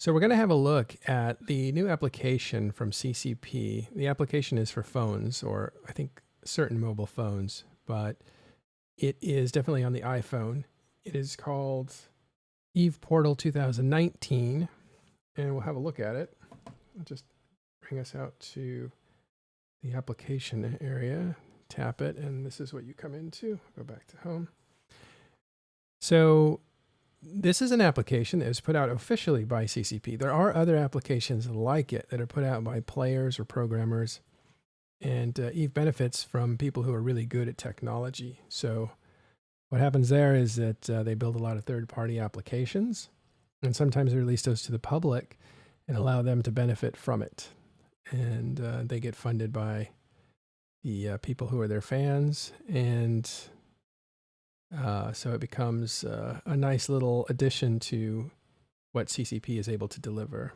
So we're going to have a look at the new application from CCP. The application is for phones, or I think certain mobile phones, but it is definitely on the iPhone. It is called Eve Portal 2019, and we'll have a look at it. I'll just bring us out to the application area, tap it, and this is what you come into. Go back to home. So this is an application that was put out officially by CCP. There are other applications like it that are put out by players or programmers, and Eve benefits from people who are really good at technology. So what happens there is that they build a lot of third-party applications, and sometimes they release those to the public and allow them to benefit from it. And they get funded by the people who are their fans, and so it becomes a nice little addition to what CCP is able to deliver.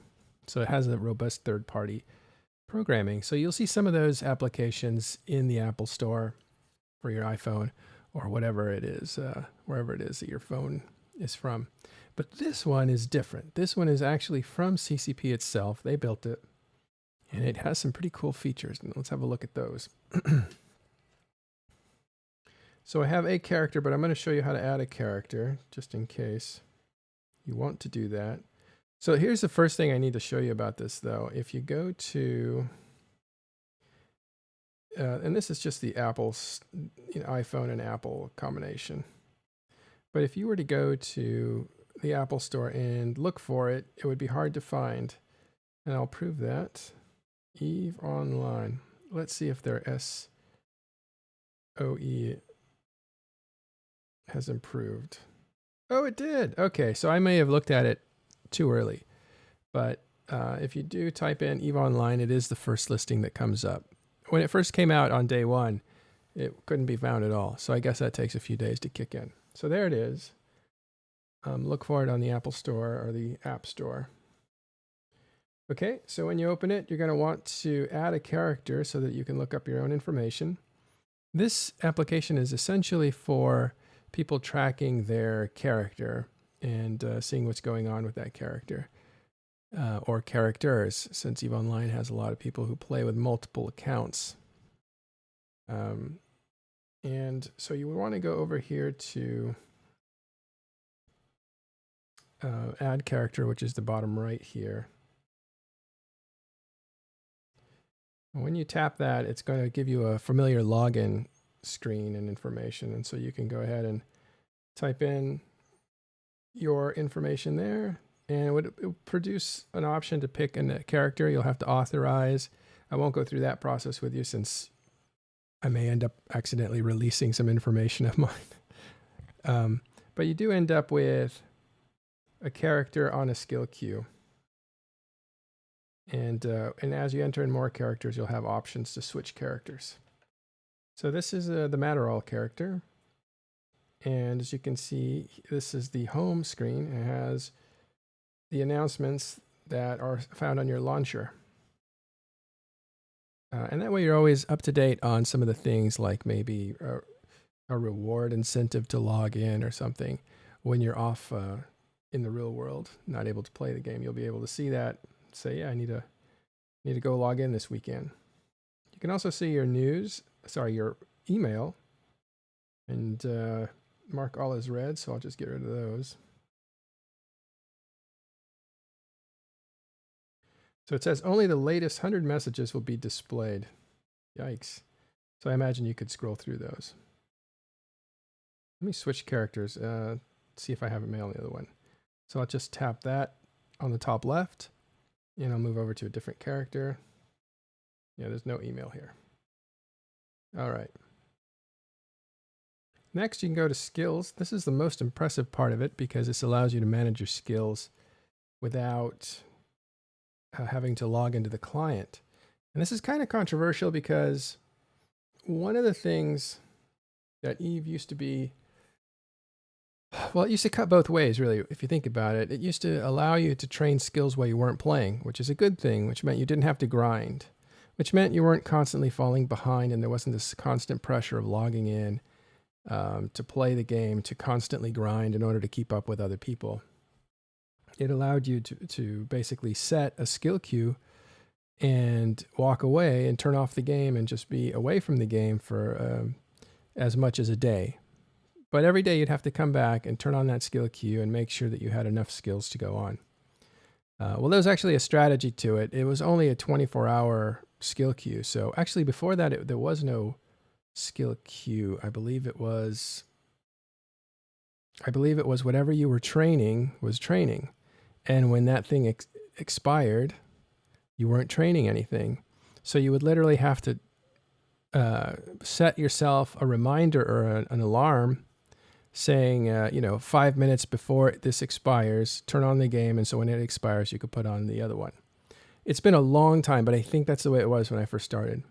So it has a robust third-party programming. So you'll see some of those applications in the Apple Store for your iPhone or whatever it is, wherever it is that your phone is from. But this one is different. This one is actually from CCP itself. They built it, and it has some pretty cool features. And let's have a look at those. So I have a character, but I'm going to show you how to add a character just in case you want to do that. So here's the first thing I need to show you about this, though. If you go to, and this is just the Apple's iPhone and Apple combination. But if you were to go to the Apple Store and look for it, it would be hard to find. And I'll prove that. Eve Online. Let's see if their SOE has improved. Oh, it did. Okay, so I may have looked at it too early. But if you do type in Eve Online, it is the first listing that comes up. When it first came out on day one, it couldn't be found at all. So I guess that takes a few days to kick in. So there it is. Look for it on the Apple Store or the App Store. Okay, so when you open it, you're going to want to add a character so that you can look up your own information. This application is essentially for people tracking their character and seeing what's going on with that character or characters, since EVE Online has a lot of people who play with multiple accounts. And so you would want to go over here to add character, which is the bottom right here. And when you tap that, it's going to give you a familiar login screen and information. And so you can go ahead and type in your information there, and it would produce an option to pick a character. You'll have to authorize. I won't go through that process with you since I may end up accidentally releasing some information of mine. But you do end up with a character on a skill queue. And as you enter in more characters, you'll have options to switch characters. So this is the Matterall character. And as you can see, this is the home screen. It has the announcements that are found on your launcher. And that way you're always up to date on some of the things, like maybe a reward incentive to log in or something. When you're off in the real world, not able to play the game, you'll be able to see that, say, yeah, I need to go log in this weekend. You can also see your your email, and mark all as read, so I'll just get rid of those. So it says only the latest 100 messages will be displayed. Yikes. So I imagine you could scroll through those. Let me switch characters, see if I have a mail on the other one. So I'll just tap that on the top left, and I'll move over to a different character. Yeah, there's no email here. All right. Next, you can go to skills. This is the most impressive part of it because this allows you to manage your skills without having to log into the client. And this is kind of controversial because one of the things that Eve used to be, well, it used to cut both ways, really, if you think about it. It used to allow you to train skills while you weren't playing, which is a good thing, which meant you didn't have to grind, which meant you weren't constantly falling behind and there wasn't this constant pressure of logging in to play the game, to constantly grind in order to keep up with other people. it allowed you to basically set a skill queue and walk away and turn off the game and just be away from the game for as much as a day. But every day you'd have to come back and turn on that skill queue and make sure that you had enough skills to go on. Well, there was actually a strategy to it. It was only a 24-hour skill queue. So actually before that, there was no skill queue. I believe it was whatever you were training was training. And when that thing expired, you weren't training anything. So you would literally have to set yourself a reminder or an alarm saying, 5 minutes before this expires, turn on the game. And so when it expires, you could put on the other one. It's been a long time, but I think that's the way it was when I first started.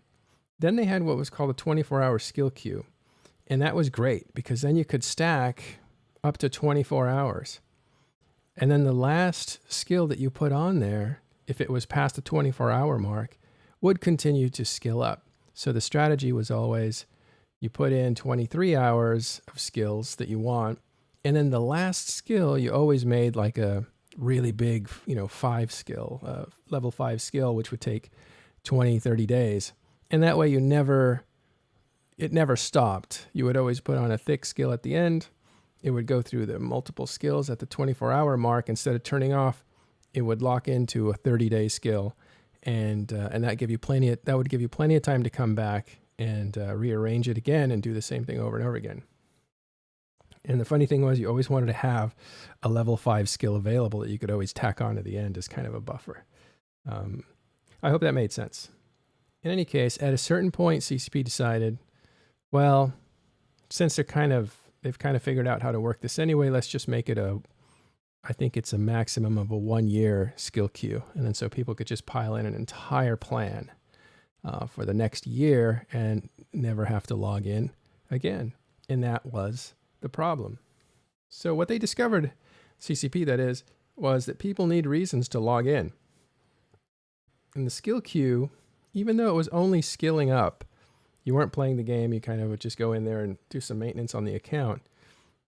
Then they had what was called a 24-hour skill queue. And that was great because then you could stack up to 24 hours. And then the last skill that you put on there, if it was past the 24-hour mark, would continue to skill up. So the strategy was always you put in 23 hours of skills that you want, and then the last skill you always made like a really big, 5 skill, level 5 skill, which would take 20, 30 days. And that way it never stopped. You would always put on a thick skill at the end. It would go through the multiple skills at the 24-hour mark. Instead of turning off, it would lock into a 30-day skill, and that would give you plenty of time to come back and rearrange it again and do the same thing over and over again. And the funny thing was, you always wanted to have a level 5 skill available that you could always tack on at the end as kind of a buffer. I hope that made sense. In any case, at a certain point, CCP decided, well, since they've kind of figured out how to work this anyway, let's just make it I think it's a maximum of a 1-year skill queue. And then so people could just pile in an entire plan for the next year and never have to log in again. And that was the problem. So what they discovered, CCP that is, was that people need reasons to log in. And the skill queue, even though it was only skilling up, you weren't playing the game, you kind of would just go in there and do some maintenance on the account.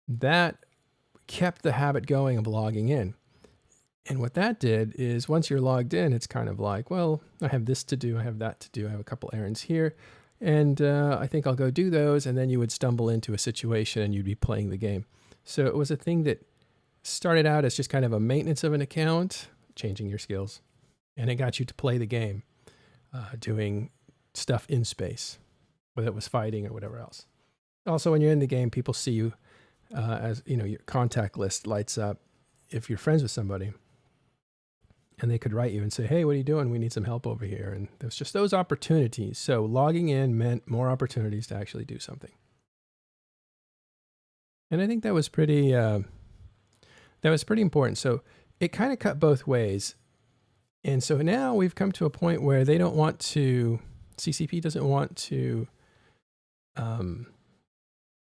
That kept the habit going of logging in. And what that did is once you're logged in, it's kind of like, well, I have this to do, I have that to do, I have a couple errands here, and I think I'll go do those. And then you would stumble into a situation and you'd be playing the game. So it was a thing that started out as just kind of a maintenance of an account, changing your skills, and it got you to play the game, doing stuff in space, whether it was fighting or whatever else. Also, when you're in the game, people see you as, your contact list lights up if you're friends with somebody. And they could write you and say, hey, what are you doing? We need some help over here. And there's just those opportunities. So logging in meant more opportunities to actually do something. And I think that was pretty important. So it kind of cut both ways. And so now we've come to a point where CCP doesn't want to,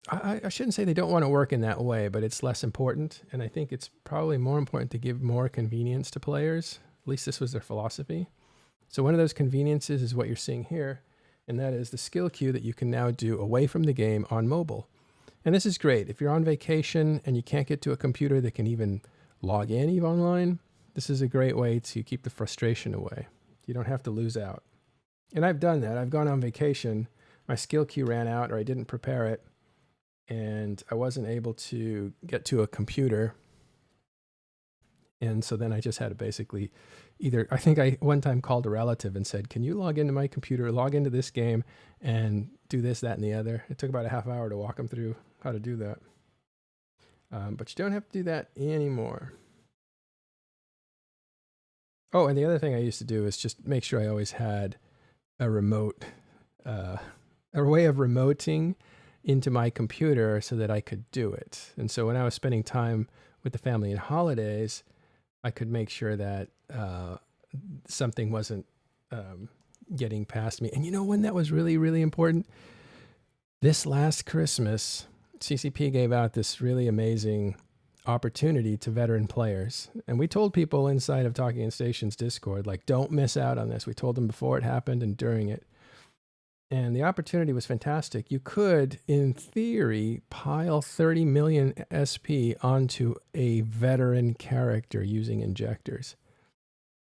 I shouldn't say they don't want to work in that way, but it's less important. And I think it's probably more important to give more convenience to players. At least this was their philosophy. So one of those conveniences is what you're seeing here, and that is the skill queue that you can now do away from the game on mobile. And this is great. If you're on vacation and you can't get to a computer that can even log in EVE Online, this is a great way to keep the frustration away. You don't have to lose out. And I've done that. I've gone on vacation, my skill queue ran out or I didn't prepare it, and I wasn't able to get to a computer. And so then I just had to basically I think I one time called a relative and said, can you log into my computer, log into this game and do this, that, and the other? It took about a half hour to walk them through how to do that. But you don't have to do that anymore. Oh, and the other thing I used to do is just make sure I always had a remote, a way of remoting into my computer so that I could do it. And so when I was spending time with the family in holidays, I could make sure that something wasn't getting past me. And you know when that was really, really important? This last Christmas, CCP gave out this really amazing opportunity to veteran players. And we told people inside of Talking in Stations Discord, like, don't miss out on this. We told them before it happened and during it. And the opportunity was fantastic. You could, in theory, pile 30 million SP onto a veteran character using injectors.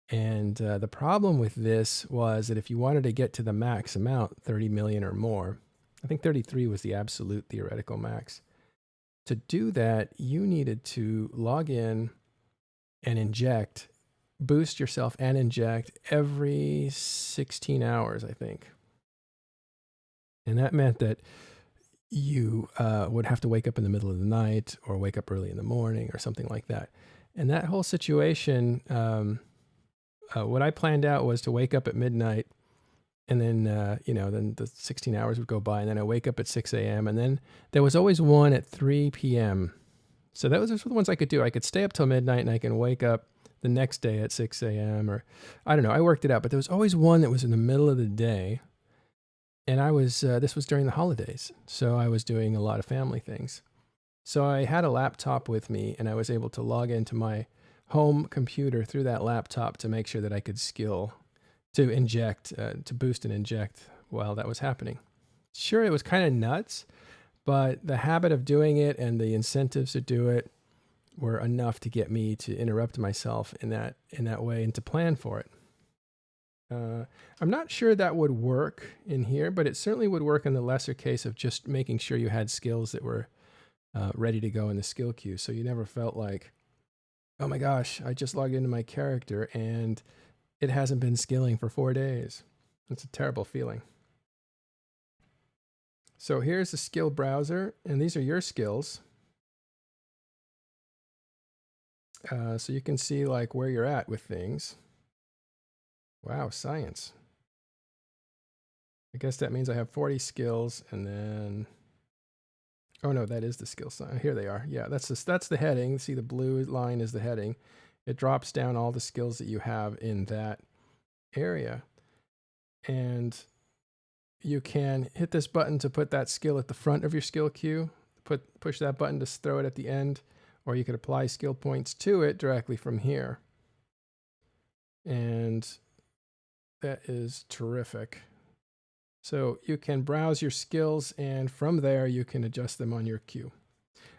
And the problem with this was that if you wanted to get to the max amount, 30 million or more, I think 33 was the absolute theoretical max. To do that, you needed to log in and inject, boost yourself and inject every 16 hours, I think. And that meant that you would have to wake up in the middle of the night or wake up early in the morning or something like that. And that whole situation, what I planned out was to wake up at midnight, and then, then the 16 hours would go by, and then I wake up at 6 a.m. And then there was always one at 3 p.m. So those are the ones I could do. I could stay up till midnight and I can wake up the next day at 6 a.m. or I don't know. I worked it out, but there was always one that was in the middle of the day. And this was during the holidays. So I was doing a lot of family things. So I had a laptop with me and I was able to log into my home computer through that laptop to make sure that I could to boost and inject while that was happening. Sure, it was kind of nuts, but the habit of doing it and the incentives to do it were enough to get me to interrupt myself in that way and to plan for it. I'm not sure that would work in here, but it certainly would work in the lesser case of just making sure you had skills that were ready to go in the skill queue. So you never felt like, oh my gosh, I just logged into my character and it hasn't been skilling for 4 days. It's a terrible feeling. So here's the skill browser, and these are your skills. So you can see like where you're at with things. Wow, science. I guess that means I have 40 skills, and then, oh no, that is the skill sign. Here they are. Yeah, that's the heading. See, the blue line is the heading. It drops down all the skills that you have in that area. And you can hit this button to put that skill at the front of your skill queue, push that button to throw it at the end, or you could apply skill points to it directly from here. And that is terrific. So you can browse your skills, and from there you can adjust them on your queue.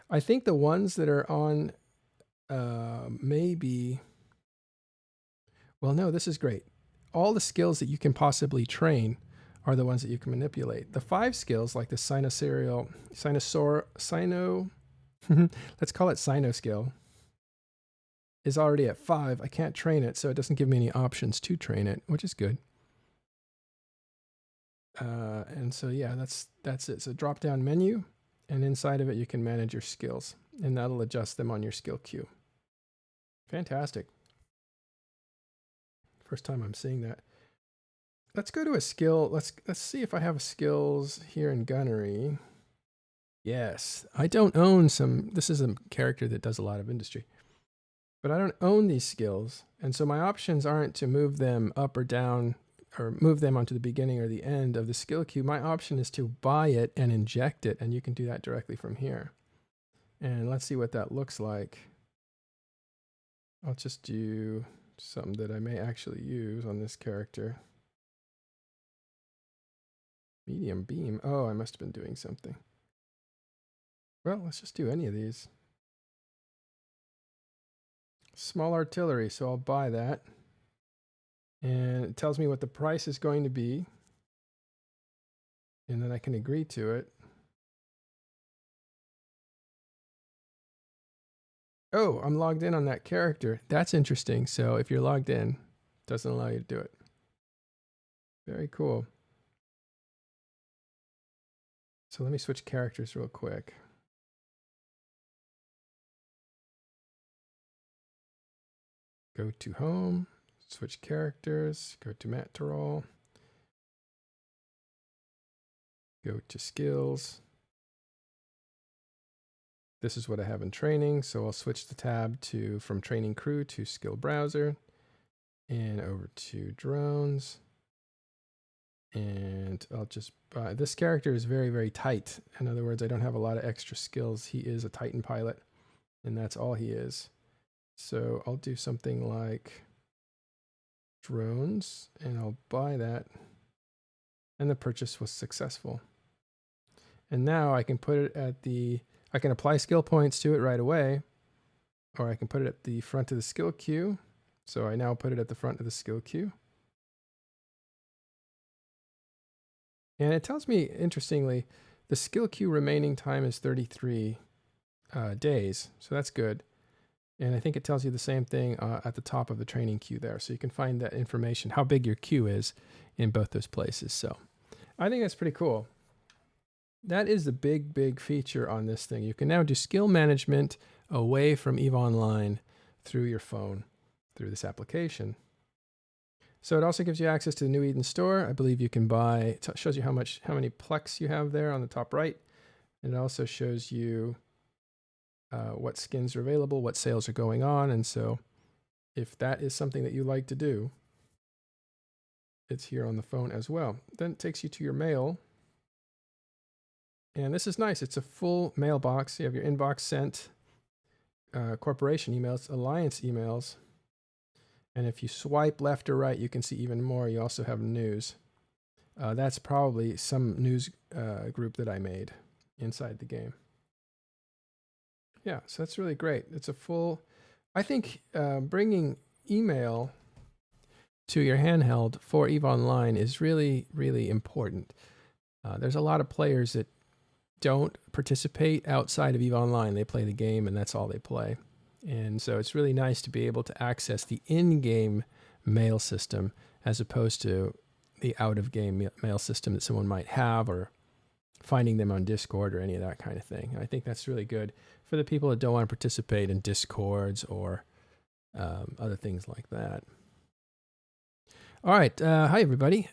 I think the ones that are on maybe, well, no, this is great. All the skills that you can possibly train are the ones that you can manipulate. The 5 skills, like the let's call it Sino skill, is already at 5. I can't train it, so it doesn't give me any options to train it, which is good. And so, yeah, that's it. So drop down menu, and inside of it, you can manage your skills, and that'll adjust them on your skill queue. Fantastic. First time I'm seeing that. Let's go to a skill. Let's see if I have skills here in gunnery. Yes, I don't own some. This is a character that does a lot of industry, but I don't own these skills. And so my options aren't to move them up or down or move them onto the beginning or the end of the skill queue. My option is to buy it and inject it. And you can do that directly from here. And let's see what that looks like. I'll just do something that I may actually use on this character. Medium beam. Oh, I must have been doing something. Well, let's just do any of these. Small artillery, so I'll buy that. And it tells me what the price is going to be. And then I can agree to it. Oh, I'm logged in on that character. That's interesting. So if you're logged in, it doesn't allow you to do it. Very cool. So let me switch characters real quick. Go to home, switch characters, go to Matt Terrell, go to skills. This is what I have in training. So I'll switch the tab from training crew to skill browser and over to drones. And I'll just buy, this character is very, very tight. In other words, I don't have a lot of extra skills. He is a Titan pilot, and that's all he is. So I'll do something like drones, and I'll buy that. and the purchase was successful. And now I can put it at I can apply skill points to it right away, or I can put it at the front of the skill queue. So I now put it at the front of the skill queue. And it tells me, interestingly, the skill queue remaining time is 33 days. So that's good. And I think it tells you the same thing at the top of the training queue there. So you can find that information, how big your queue is in both those places. So I think that's pretty cool. That is the big feature on this thing. You can now do skill management away from EVE Online through your phone, through this application. So it also gives you access to the New Eden store. I believe you can buy, it shows you how many Plex you have there on the top right. And it also shows you what skins are available, what sales are going on. And so if that is something that you like to do, it's here on the phone as well. Then it takes you to your mail. And this is nice. It's a full mailbox. You have your inbox sent, corporation emails, alliance emails. And if you swipe left or right, you can see even more. You also have news. That's probably some news group that I made inside the game. Yeah, so that's really great. It's a full, I think bringing email to your handheld for EVE Online is really, really important. There's a lot of players that don't participate outside of EVE Online. They play the game and that's all they play. And so it's really nice to be able to access the in-game mail system as opposed to the out-of-game mail system that someone might have, or finding them on Discord or any of that kind of thing. I think that's really good for the people that don't want to participate in Discords or other things like that. All right. Hi, everybody.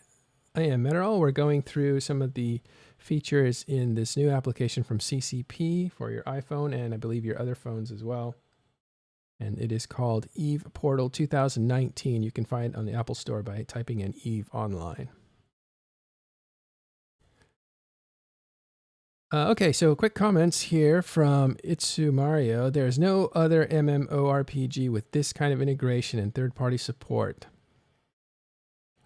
I am Meteorol. We're going through some of the features in this new application from CCP for your iPhone and I believe your other phones as well. And it is called EVE Portal 2019. You can find it on the Apple Store by typing in EVE Online. Okay, so quick comments here from Itsu Mario. There's no other MMORPG with this kind of integration and third-party support.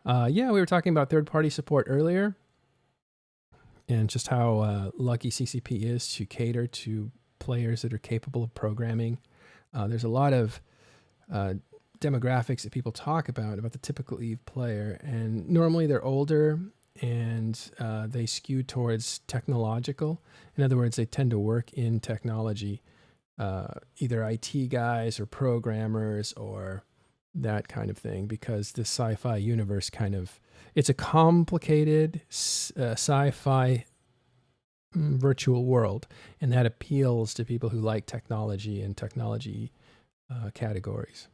Yeah, we were talking about third-party support earlier and just how lucky CCP is to cater to players that are capable of programming. There's a lot of demographics that people talk about the typical EVE player, and normally they're older and they skew towards technological. In other words, they tend to work in technology, either IT guys or programmers or that kind of thing, because the sci-fi universe it's a complicated sci-fi virtual world, and that appeals to people who like technology and technology categories.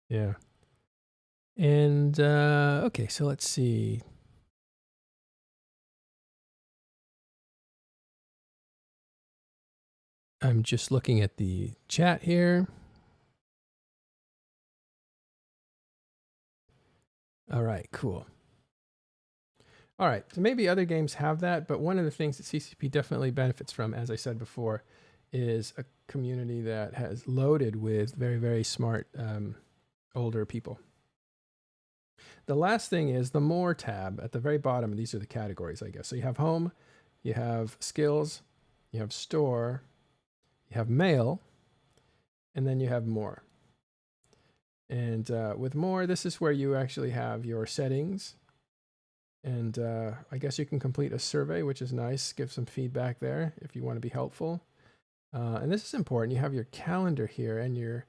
Yeah. And okay, so let's see. I'm just looking at the chat here. All right, cool. All right, so maybe other games have that, but one of the things that CCP definitely benefits from, as I said before, is a community that has loaded with very, very smart older people. The last thing is the More tab at the very bottom. These are the categories, I guess. So you have Home, you have Skills, you have Store, you have Mail, and then you have More. And with More, this is where you actually have your settings. And I guess you can complete a survey, which is nice. Give some feedback there if you want to be helpful. And this is important. You have your calendar here, and your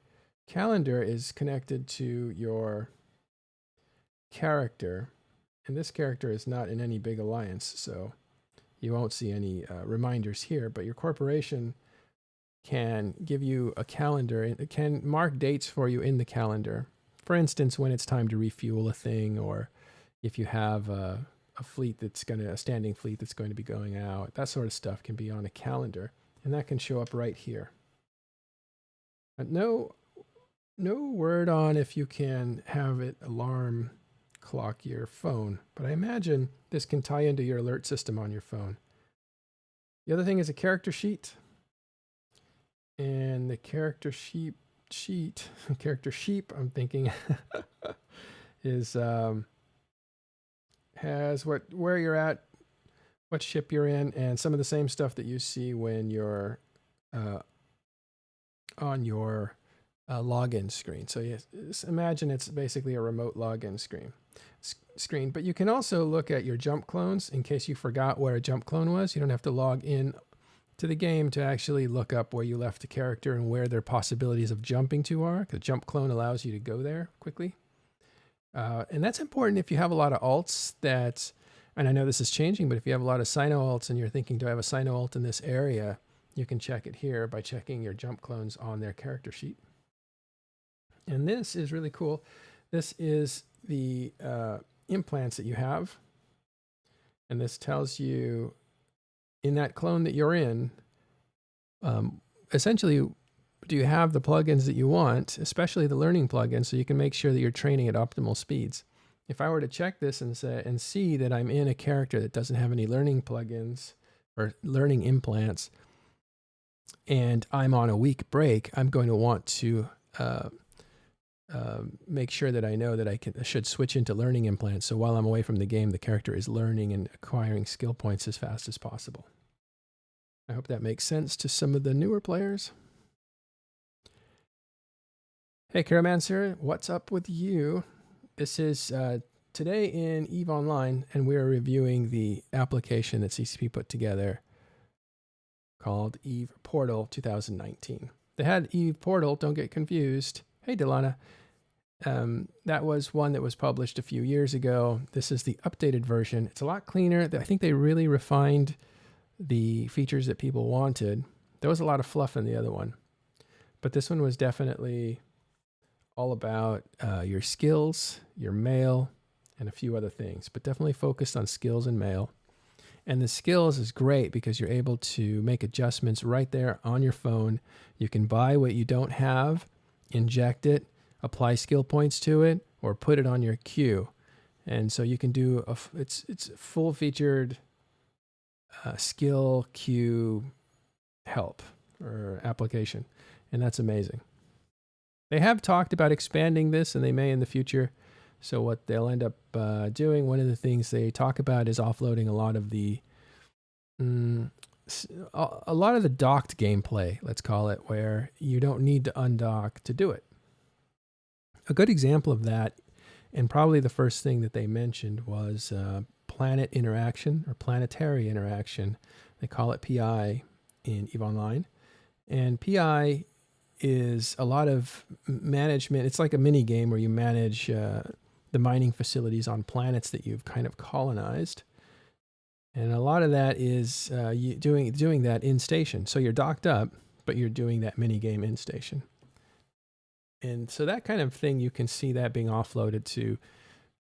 calendar is connected to your character. And this character is not in any big alliance, so you won't see any reminders here. But your corporation can give you a calendar. It can mark dates for you in the calendar. For instance, when it's time to refuel a thing, or if you have a fleet a standing fleet that's going to be going out, that sort of stuff can be on a calendar, and that can show up right here. But no word on if you can have it alarm clock your phone, but I imagine this can tie into your alert system on your phone. The other thing is a character sheet, and the character sheet, I'm thinking, is has where you're at, what ship you're in, and some of the same stuff that you see when you're on your login screen. So imagine it's basically a remote login screen. But you can also look at your jump clones in case you forgot where a jump clone was. You don't have to log in to the game to actually look up where you left a character and where their possibilities of jumping to are. The jump clone allows you to go there quickly. And that's important if you have a lot of alts that, and I know this is changing, but if you have a lot of Sino alts and you're thinking, do I have a Sino alt in this area? You can check it here by checking your jump clones on their character sheet. And this is really cool. This is the implants that you have. And this tells you in that clone that you're in, essentially, do you have the plugins that you want, especially the learning plugins, so you can make sure that you're training at optimal speeds. If I were to check this and see that I'm in a character that doesn't have any learning plugins or learning implants, and I'm on a week break, I'm going to want to make sure that I know that I should switch into learning implants. So while I'm away from the game, the character is learning and acquiring skill points as fast as possible. I hope that makes sense to some of the newer players. Hey, Caramancer, what's up with you? This is today in EVE Online, and we are reviewing the application that CCP put together called EVE Portal 2019. They had EVE Portal, don't get confused. Hey, Delana. That was one that was published a few years ago. This is the updated version. It's a lot cleaner. I think they really refined the features that people wanted. There was a lot of fluff in the other one, but this one was definitely all about your skills, your mail, and a few other things, but definitely focused on skills and mail. And the skills is great because you're able to make adjustments right there on your phone. You can buy what you don't have, inject it, apply skill points to it, or put it on your queue. And so you can do it's full featured skill queue help or application, and that's amazing. They have talked about expanding this, and they may in the future. So what they'll end up doing, one of the things they talk about is offloading a lot of the docked gameplay, let's call it, where you don't need to undock to do it. A good example of that, and probably the first thing that they mentioned, was planet interaction or planetary interaction. They call it PI in EVE Online. And PI is a lot of management. It's like a mini game where you manage the mining facilities on planets that you've kind of colonized. And a lot of that is you doing that in station. So you're docked up, but you're doing that mini game in station. And so that kind of thing, you can see that being offloaded to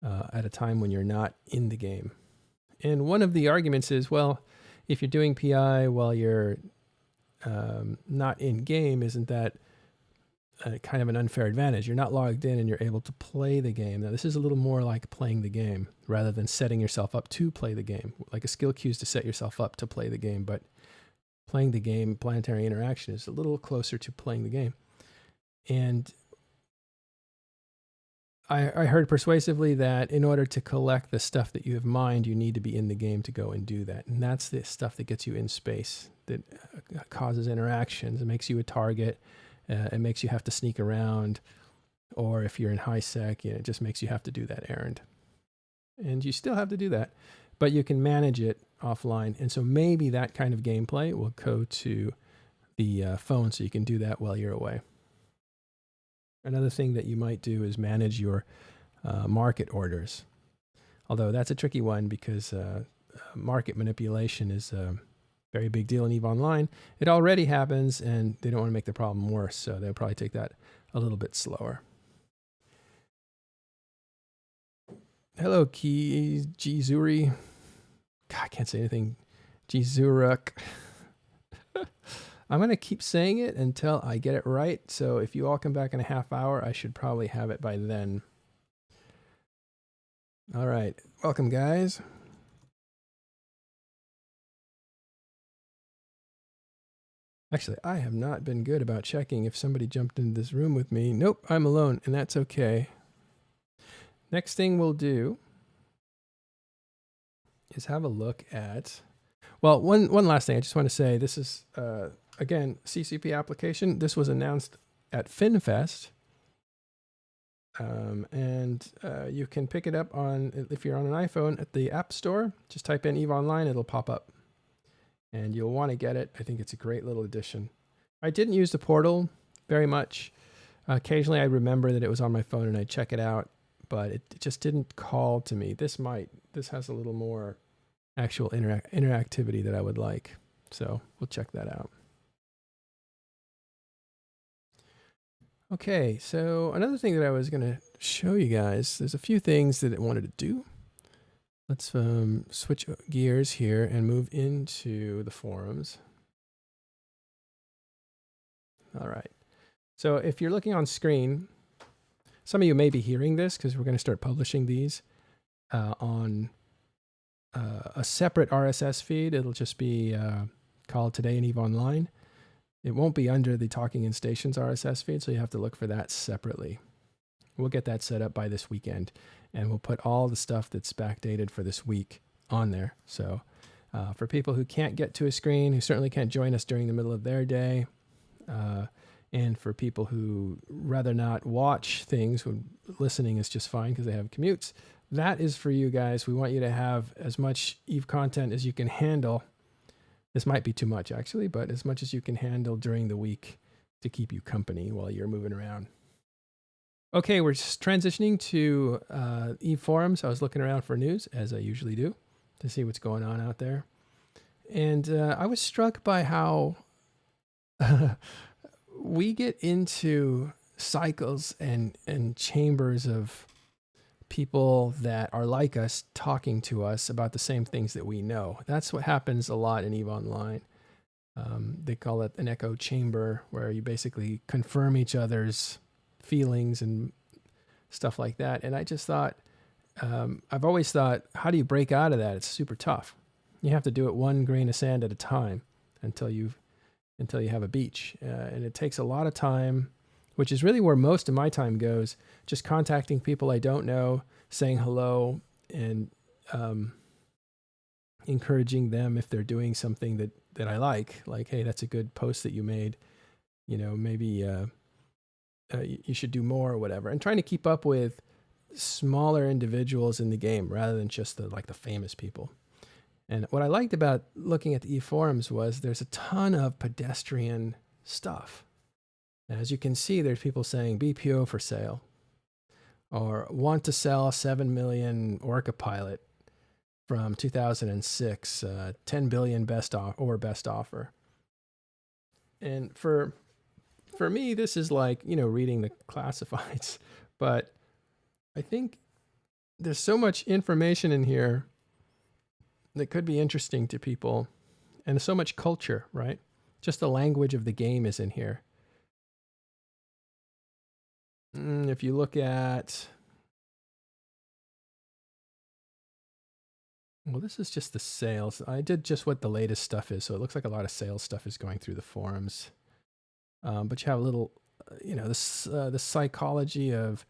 at a time when you're not in the game. And one of the arguments is, well, if you're doing PI while you're not in game, isn't that kind of an unfair advantage? You're not logged in and you're able to play the game. Now, this is a little more like playing the game rather than setting yourself up to play the game. Like a skill queue is to set yourself up to play the game, but playing the game, planetary interaction, is a little closer to playing the game. And I heard persuasively that in order to collect the stuff that you have mined, you need to be in the game to go and do that. And that's the stuff that gets you in space, that causes interactions. It makes you a target. It makes you have to sneak around. Or if you're in high sec, it just makes you have to do that errand. And you still have to do that, but you can manage it offline. And so maybe that kind of gameplay will go to the phone, so you can do that while you're away. Another thing that you might do is manage your market orders. Although that's a tricky one because market manipulation is a very big deal in EVE Online. It already happens, and they don't want to make the problem worse, so they'll probably take that a little bit slower. Hello, Jizuri. God, I can't say anything. Jizuruk. I'm going to keep saying it until I get it right. So if you all come back in a half hour, I should probably have it by then. All right. Welcome, guys. Actually, I have not been good about checking if somebody jumped into this room with me. Nope, I'm alone, and that's okay. Next thing we'll do is have a look at, well, one last thing I just want to say, this is, again, CCP application. This was announced at FinFest. And you can pick it up on, if you're on an iPhone, at the App Store. Just type in EVE Online, it'll pop up. And you'll want to get it. I think it's a great little addition. I didn't use the portal very much. Occasionally I remember that it was on my phone and I check it out, but it just didn't call to me. This has a little more actual interactivity that I would like. So we'll check that out. Okay, so another thing that I was going to show you guys, there's a few things that I wanted to do. Let's switch gears here and move into the forums. All right. So if you're looking on screen, some of you may be hearing this because we're going to start publishing these on a separate RSS feed. It'll just be called Today in EVE Online. It won't be under the Talking in Stations RSS feed, so you have to look for that separately. We'll get that set up by this weekend, and we'll put all the stuff that's backdated for this week on there. So for people who can't get to a screen, who certainly can't join us during the middle of their day, and for people who rather not watch things, when listening is just fine because they have commutes, that is for you guys. We want you to have as much EVE content as you can handle. This might be too much, actually, but as much as you can handle during the week to keep you company while you're moving around. Okay, we're transitioning to EVE forums. I was looking around for news, as I usually do, to see what's going on out there. And I was struck by how we get into cycles and chambers of people that are like us talking to us about the same things that we know. That's what happens a lot in EVE Online. They call it an echo chamber, where you basically confirm each other's feelings and stuff like that. And I just thought, I've always thought, how do you break out of that? It's super tough. You have to do it one grain of sand at a time until you have a beach. And it takes a lot of time, which is really where most of my time goes, just contacting people I don't know, saying hello, and encouraging them if they're doing something that I like, hey, that's a good post that you made, maybe you should do more or whatever, and trying to keep up with smaller individuals in the game rather than just the famous people. And what I liked about looking at the EVE forums was there's a ton of pedestrian stuff. And as you can see, there's people saying BPO for sale, or want to sell 7 million Orca pilot from 2006, 10 billion best offer. And for me, this is like, reading the classifieds, but I think there's so much information in here that could be interesting to people, and so much culture, right? Just the language of the game is in here. If you look at, well, this is just the sales. I did just what the latest stuff is, so it looks like a lot of sales stuff is going through the forums. But you have a little, the psychology of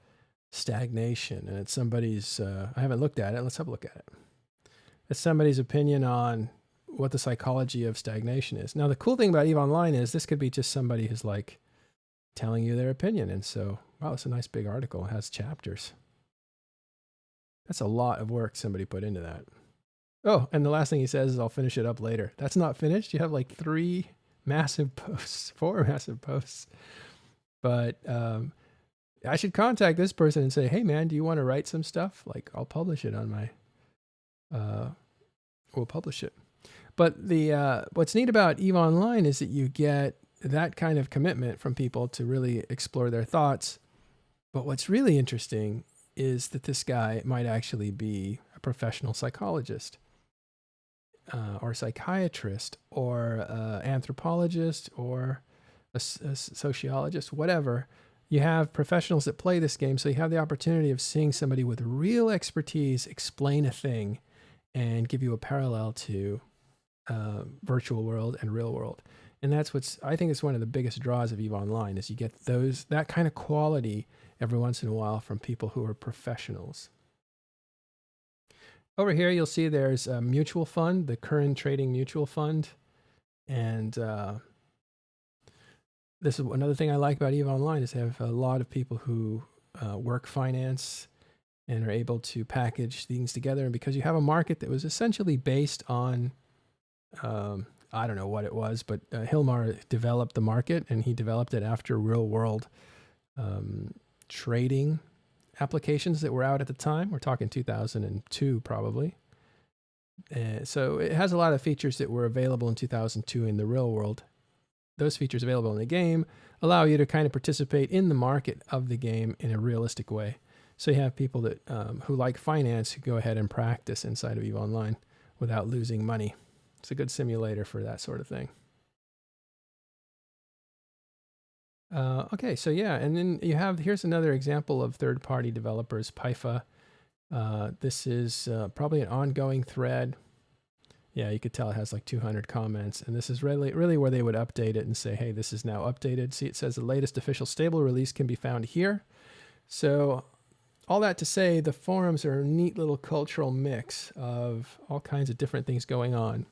stagnation, and it's somebody's, I haven't looked at it. Let's have a look at it. It's somebody's opinion on what the psychology of stagnation is. Now, the cool thing about EVE Online is this could be just somebody who's telling you their opinion. And so, wow, it's a nice big article. It has chapters. That's a lot of work somebody put into that. Oh, and the last thing he says is, I'll finish it up later. That's not finished. You have 4 massive posts. But I should contact this person and say, hey man, do you want to write some stuff? I'll publish it on my, we'll publish it. But the what's neat about EVE Online is that you get that kind of commitment from people to really explore their thoughts. But what's really interesting is that this guy might actually be a professional psychologist, or psychiatrist, or anthropologist, or a sociologist, whatever. You have professionals that play this game, so you have the opportunity of seeing somebody with real expertise explain a thing and give you a parallel to virtual world and real world. And that's I think it's one of the biggest draws of EVE Online, is you get that kind of quality every once in a while from people who are professionals. Over here, you'll see there's a mutual fund, the current trading mutual fund. And this is another thing I like about EVE Online is they have a lot of people who work finance and are able to package things together. And because you have a market that was essentially based on, I don't know what it was, but Hilmar developed the market, and he developed it after real world trading applications that were out at the time. We're talking 2002 probably. So it has a lot of features that were available in 2002 in the real world. Those features available in the game allow you to kind of participate in the market of the game in a realistic way. So you have people that who like finance who go ahead and practice inside of EVE Online without losing money. It's a good simulator for that sort of thing. Okay, so yeah, and then you have, here's another example of third-party developers, Pyfa. This is probably an ongoing thread. Yeah, you could tell it has like 200 comments, and this is really where they would update it and say, hey, this is now updated. See, it says the latest official stable release can be found here. So all that to say, the forums are a neat little cultural mix of all kinds of different things going on,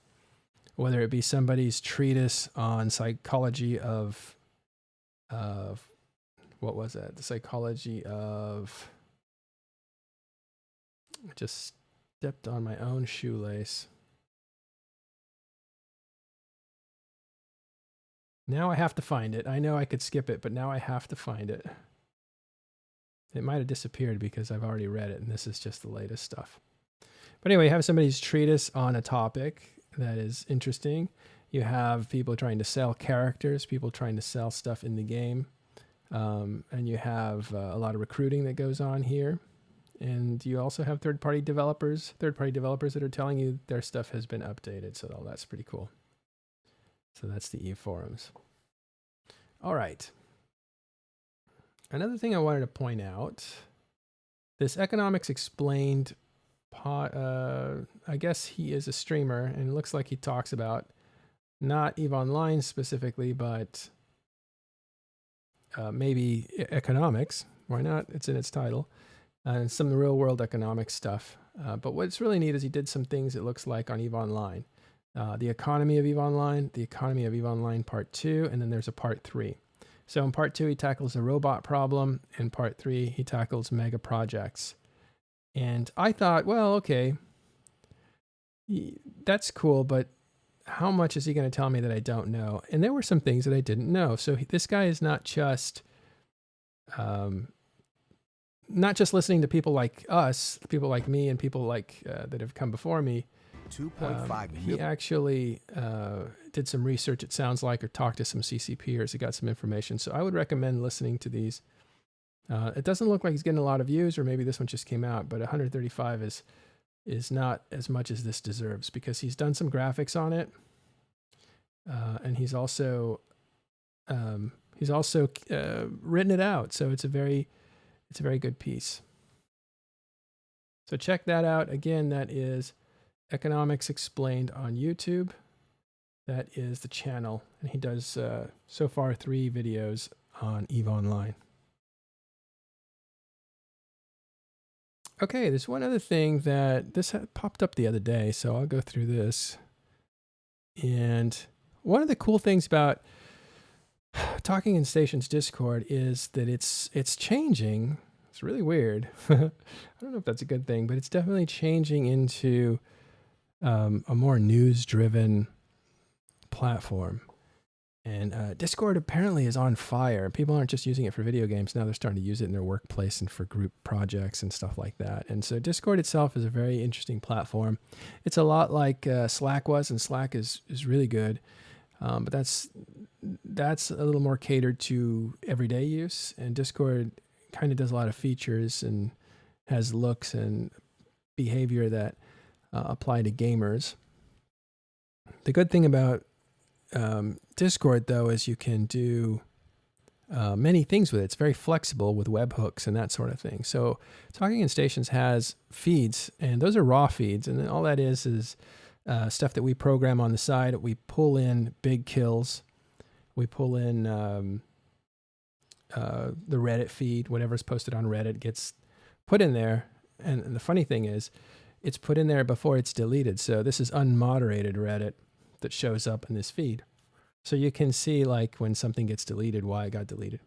whether it be somebody's treatise on psychology of what was that? The psychology of, I just stepped on my own shoelace. Now I have to find it. I know I could skip it, but now I have to find it. It might have disappeared because I've already read it, and this is just the latest stuff. But anyway, you have somebody's treatise on a topic that is interesting. You have people trying to sell characters, people trying to sell stuff in the game. And you have a lot of recruiting that goes on here. And you also have third-party developers that are telling you their stuff has been updated. So all that's pretty cool. So that's the EVE forums. All right. Another thing I wanted to point out, this Economics Explained, I guess he is a streamer, and it looks like he talks about not EVE Online specifically, but maybe economics. Why not? It's in its title. And some real world economics stuff. But what's really neat is he did some things it looks like on EVE Online. The economy of EVE Online, the economy of EVE Online part 2, and then there's a part 3. So in part 2, he tackles the robot problem. In part 3, he tackles mega projects. And I thought, well, okay, that's cool, but how much is he going to tell me that I don't know? And there were some things that I didn't know. So this guy is not just listening to people like us, people like me, and people like that have come before me. 2.5 he actually did some research, it sounds like, or talked to some CCPers. He got some information. So I would recommend listening to these. It doesn't look like he's getting a lot of views, or maybe this one just came out, but 135 is not as much as this deserves, because he's done some graphics on it, and he's also written it out. So it's a very good piece. So check that out. Again, that is Economics Explained on YouTube. That is the channel, and he does so far 3 videos on EVE Online. Okay, there's one other thing that this popped up the other day, so I'll go through this. And one of the cool things about Talking in Station's Discord is that it's changing. It's really weird. I don't know if that's a good thing, but it's definitely changing into a more news-driven platform. And Discord apparently is on fire. People aren't just using it for video games. Now they're starting to use it in their workplace and for group projects and stuff like that. And so Discord itself is a very interesting platform. It's a lot like Slack was, and Slack is really good. But that's a little more catered to everyday use. And Discord kind of does a lot of features and has looks and behavior that apply to gamers. The good thing about Discord, though, is you can do many things with it. It's very flexible with webhooks and that sort of thing. So Talking in Stations has feeds, and those are raw feeds. And then all that is stuff that we program on the side. We pull in big kills. We pull in the Reddit feed. Whatever's posted on Reddit gets put in there. And the funny thing is, it's put in there before it's deleted. So this is unmoderated Reddit that shows up in this feed. So you can see like when something gets deleted, why it got deleted.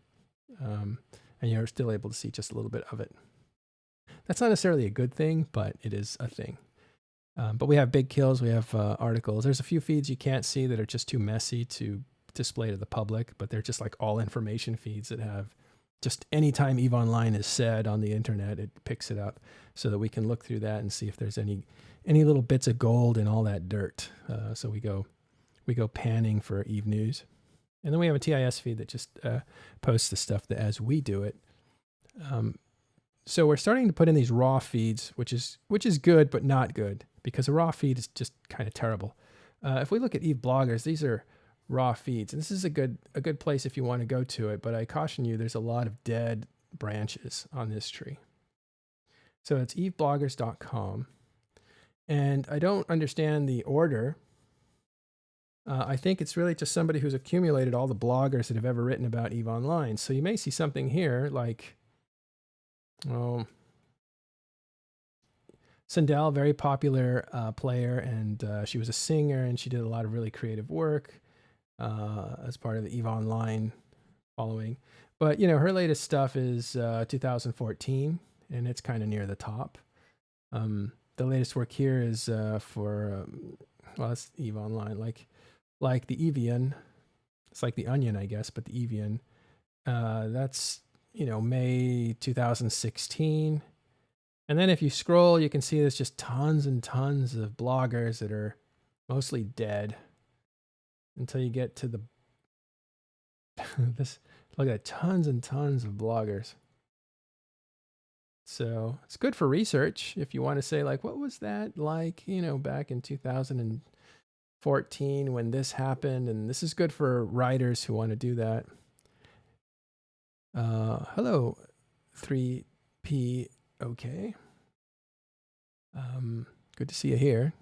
And you're still able to see just a little bit of it. That's not necessarily a good thing, but it is a thing. But we have big kills, we have articles. There's a few feeds you can't see that are just too messy to display to the public, but they're just like all information feeds that have just anytime EVE Online is said on the internet, it picks it up so that we can look through that and see if there's any little bits of gold in all that dirt. So we go panning for EVE news. And then we have a TIS feed that just posts the stuff that as we do it. So we're starting to put in these raw feeds, which is good, but not good, because a raw feed is just kind of terrible. If we look at EVE bloggers, these are raw feeds, and this is a good place if you want to go to it, but I caution you, there's a lot of dead branches on this tree. So it's evebloggers.com, and I don't understand the order. I think it's really just somebody who's accumulated all the bloggers that have ever written about EVE Online. So you may see something here like, Sandel, very popular player, and she was a singer, and she did a lot of really creative work as part of the EVE Online following. But, you know, her latest stuff is 2014, and it's kind of near the top. The latest work here is for, well, it's EVE Online, like the Evian. It's like the Onion, I guess, but the Evian. That's, you know, May 2016. And then if you scroll, you can see there's just tons and tons of bloggers that are mostly dead until you get to the this. Look at tons and tons of bloggers. So it's good for research if you want to say like, what was that like, you know, back in 2014 when this happened, and this is good for writers who want to do that. Hello, 3P. Okay. Good to see you here.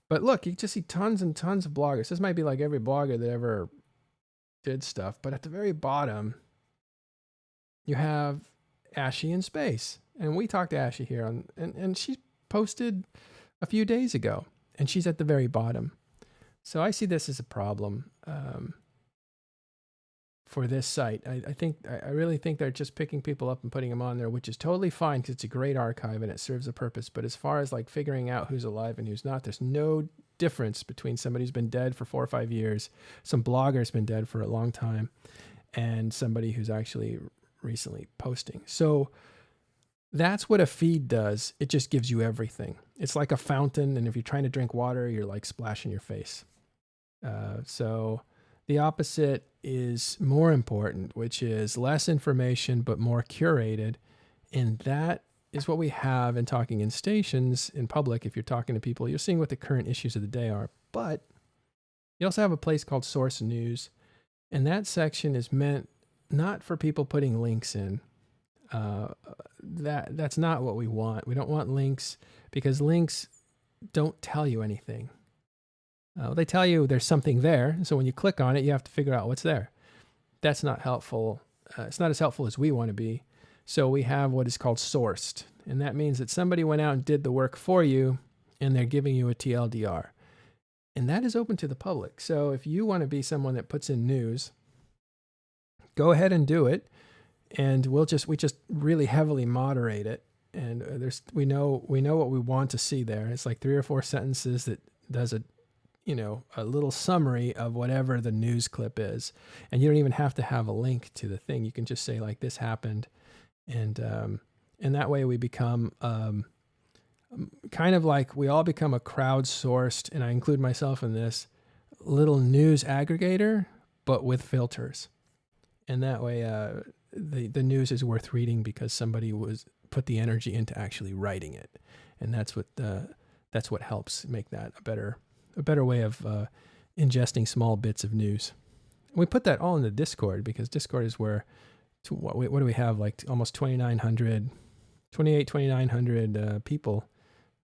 But look, you just see tons and tons of bloggers. This might be like every blogger that ever did stuff, but at the very bottom, you have Ashy in Space. And we talked to Ashy here and she posted a few days ago, and she's at the very bottom. So I see this as a problem for this site. I really think they're just picking people up and putting them on there, which is totally fine because it's a great archive and it serves a purpose. But as far as like figuring out who's alive and who's not, there's no difference between somebody who's been dead for 4 or 5 years, some blogger's been dead for a long time, and somebody who's actually recently posting. So that's what a feed does. It just gives you everything. It's like a fountain, and if you're trying to drink water, you're like splashing your face. So the opposite is more important, which is less information but more curated. And that is what we have in Talking in Stations in public. If you're talking to people, you're seeing what the current issues of the day are. But you also have a place called Source News, and that section is meant not for people putting links in. That's not what we want. We don't want links because links don't tell you anything. They tell you there's something there. So when you click on it, you have to figure out what's there. That's not helpful. It's not as helpful as we want to be. So we have what is called sourced. And that means that somebody went out and did the work for you, and they're giving you a TLDR. And that is open to the public. So if you want to be someone that puts in news, go ahead and do it. And we just really heavily moderate it. And we know what we want to see there. It's like 3 or 4 sentences that does a little summary of whatever the news clip is. And you don't even have to have a link to the thing. You can just say like, this happened. And that way we become kind of like we all become a crowdsourced, and I include myself in this, little news aggregator, but with filters. And that way the news is worth reading because somebody put the energy into actually writing it. And that's what helps make that a better way of ingesting small bits of news. And we put that all in the Discord because Discord is where, what do we have, like almost 2,900 people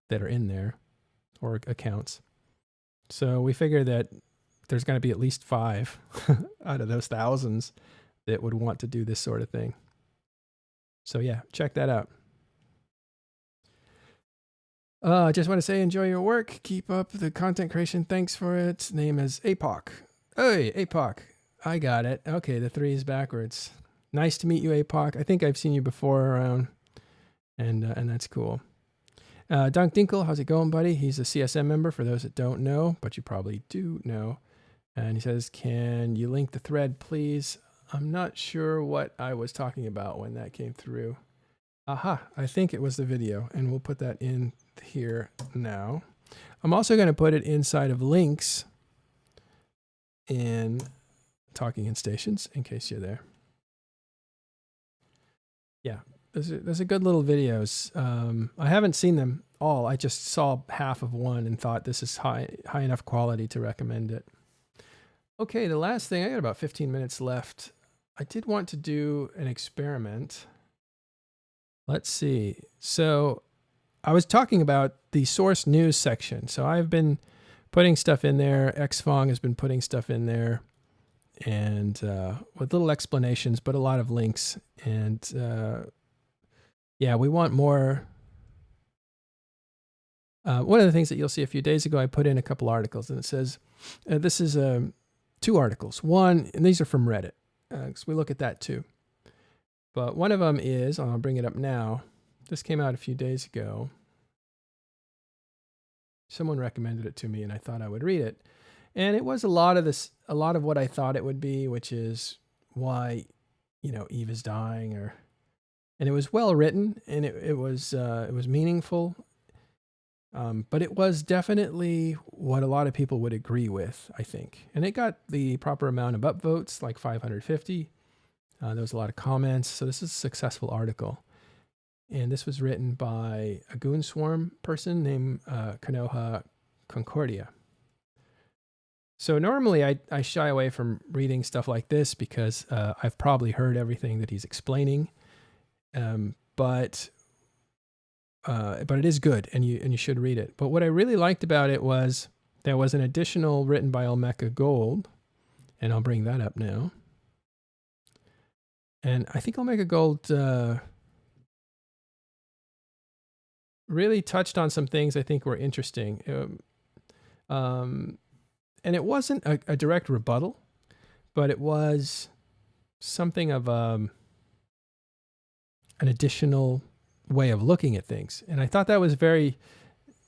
that are in there, or accounts. So we figure that there's going to be at least 5 out of those thousands that would want to do this sort of thing. So yeah, check that out. I just want to say enjoy your work. Keep up the content creation. Thanks for it. Name is APOC. Hey, APOC. I got it. Okay, the 3 is backwards. Nice to meet you, APOC. I think I've seen you before around, and that's cool. Dunk Dinkle, how's it going, buddy? He's a CSM member for those that don't know, but you probably do know. And he says, can you link the thread, please? I'm not sure what I was talking about when that came through. Aha, I think it was the video, and we'll put that in here now. I'm also going to put it inside of links in Talking in Stations, in case you're there. Yeah, those are good little videos. I haven't seen them all. I just saw half of one and thought this is high enough quality to recommend it. Okay, the last thing, I got about 15 minutes left. I did want to do an experiment. Let's see. So I was talking about the source news section. So I've been putting stuff in there. Xfong has been putting stuff in there, and with little explanations, but a lot of links. And yeah, we want more. One of the things that you'll see a few days ago, I put in a couple articles, and it says, this is 2 articles. One, and these are from Reddit, because we look at that too. But one of them is, I'll bring it up now. This came out a few days ago. Someone recommended it to me, and I thought I would read it. And it was a lot of what I thought it would be, which is why, Eve is dying, and it was well written, and it was meaningful. But it was definitely what a lot of people would agree with, I think. And it got the proper amount of upvotes, like 550. There was a lot of comments. So this is a successful article. And this was written by a Goon Swarm person named Konoha Concordia. So normally I shy away from reading stuff like this because I've probably heard everything that he's explaining. But it is good, and you should read it. But what I really liked about it was there was an additional written by Olmeca Gold, and I'll bring that up now. And I think Olmeca Gold really touched on some things I think were interesting. And it wasn't a direct rebuttal, but it was something of an additional way of looking at things. And I thought that was very,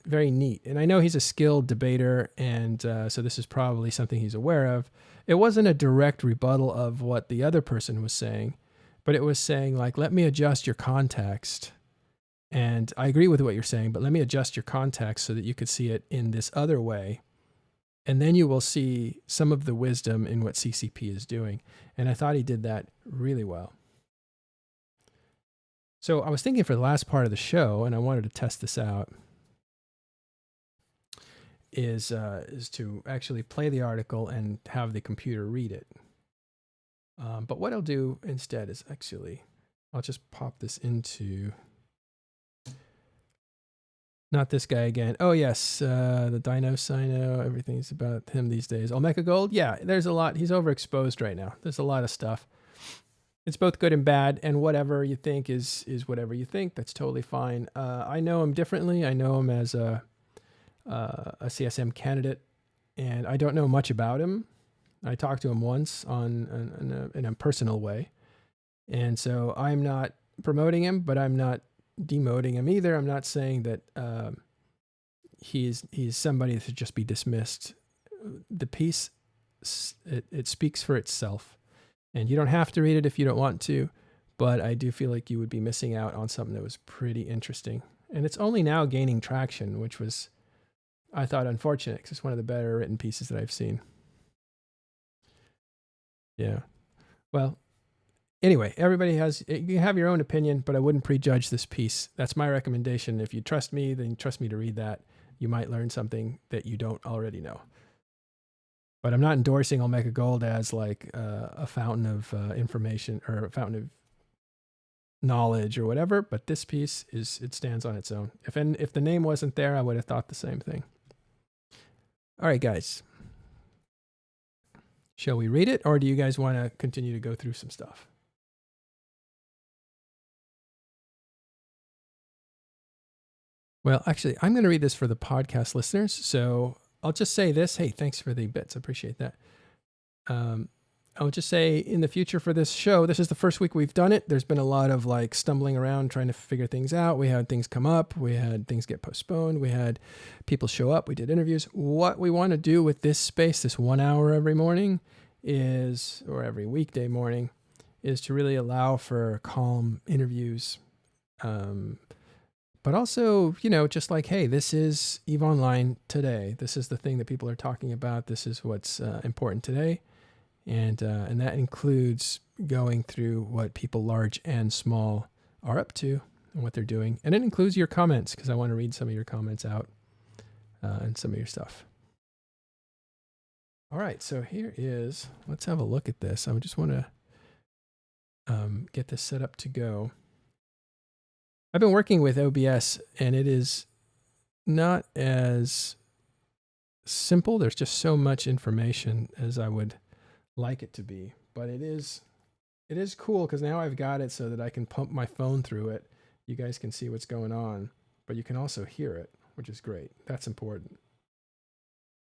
very neat. And I know he's a skilled debater, and so this is probably something he's aware of. It wasn't a direct rebuttal of what the other person was saying, but it was saying, like, let me adjust your context. And I agree with what you're saying, but let me adjust your context so that you could see it in this other way. And then you will see some of the wisdom in what CCP is doing. And I thought he did that really well. So I was thinking for the last part of the show, and I wanted to test this out, is to actually play the article and have the computer read it. But what I'll do instead is I'll just pop this into, not this guy again. Oh yes, the Dino Sino, everything's about him these days. Olmeca Gold, yeah, there's a lot. He's overexposed right now. There's a lot of stuff. It's both good and bad, and whatever you think is whatever you think. That's totally fine. I know him differently. I know him as a CSM candidate, and I don't know much about him. I talked to him once in a personal way, and so I'm not promoting him, but I'm not demoting him either. I'm not saying that he's somebody that should just be dismissed. The piece, it speaks for itself. And you don't have to read it if you don't want to, but I do feel like you would be missing out on something that was pretty interesting. And it's only now gaining traction, which was, I thought, unfortunate, because it's one of the better written pieces that I've seen. Yeah. Well, anyway, everybody you can have your own opinion, but I wouldn't prejudge this piece. That's my recommendation. If you trust me, then trust me to read that. You might learn something that you don't already know. But I'm not endorsing Olmeca Gold as like a fountain of information or a fountain of knowledge or whatever. But this piece it stands on its own. If the name wasn't there, I would have thought the same thing. All right, guys. Shall we read it, or do you guys want to continue to go through some stuff? Well, actually, I'm going to read this for the podcast listeners. So I'll just say this. Hey, thanks for the bits. I appreciate that. I'll just say in the future for this show, this is the first week we've done it. There's been a lot of like stumbling around trying to figure things out. We had things come up. We had things get postponed. We had people show up. We did interviews. What we want to do with this space, this 1 hour every morning or every weekday morning, is to really allow for calm interviews. But also, just like, hey, this is EVE Online today. This is the thing that people are talking about. This is what's important today. And that includes going through what people large and small are up to and what they're doing. And it includes your comments, because I want to read some of your comments out and some of your stuff. All right, so let's have a look at this. I just want to get this set up to go. I've been working with OBS, and it is not as simple. There's just so much information as I would like it to be, but it is cool because now I've got it so that I can pump my phone through it. You guys can see what's going on, but you can also hear it, which is great. That's important.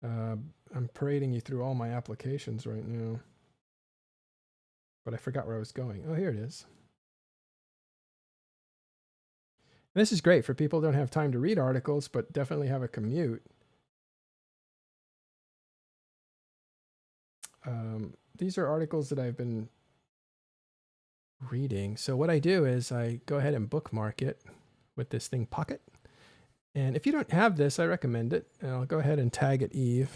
I'm parading you through all my applications right now, but I forgot where I was going. Oh, here it is. This is great for people who don't have time to read articles, but definitely have a commute. These are articles that I've been reading. So what I do is I go ahead and bookmark it with this thing, Pocket. And if you don't have this, I recommend it. And I'll go ahead and tag it Eve.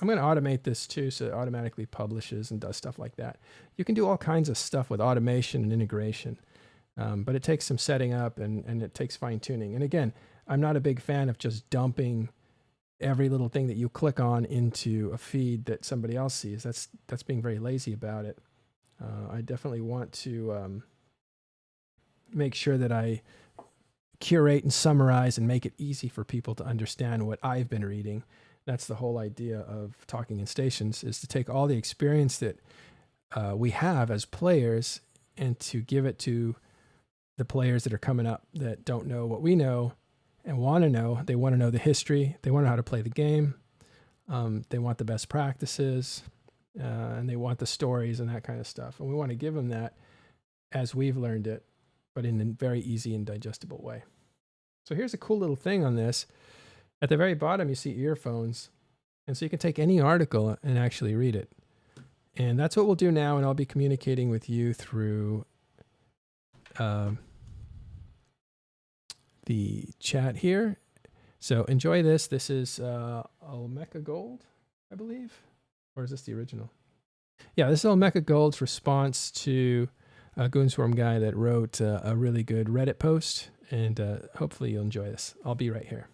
I'm going to automate this too, so it automatically publishes and does stuff like that. You can do all kinds of stuff with automation and integration. But it takes some setting up and it takes fine tuning. And again, I'm not a big fan of just dumping every little thing that you click on into a feed that somebody else sees. That's being very lazy about it. I definitely want to make sure that I curate and summarize and make it easy for people to understand what I've been reading. That's the whole idea of Talking in Stations, is to take all the experience that we have as players and to give it to the players that are coming up that don't know what we know and want to know. They want to know the history. They want to know how to play the game. They want the best practices, and they want the stories and that kind of stuff. And we want to give them that as we've learned it, but in a very easy and digestible way. So here's a cool little thing on this. At the very bottom, you see earphones. And so you can take any article and actually read it. And that's what we'll do now. And I'll be communicating with you through the chat here. So enjoy this. This is Olmeca Gold, I believe. Or is this the original? Yeah, this is Olmeca Gold's response to a Goonswarm guy that wrote a really good Reddit post. And hopefully you'll enjoy this. I'll be right here.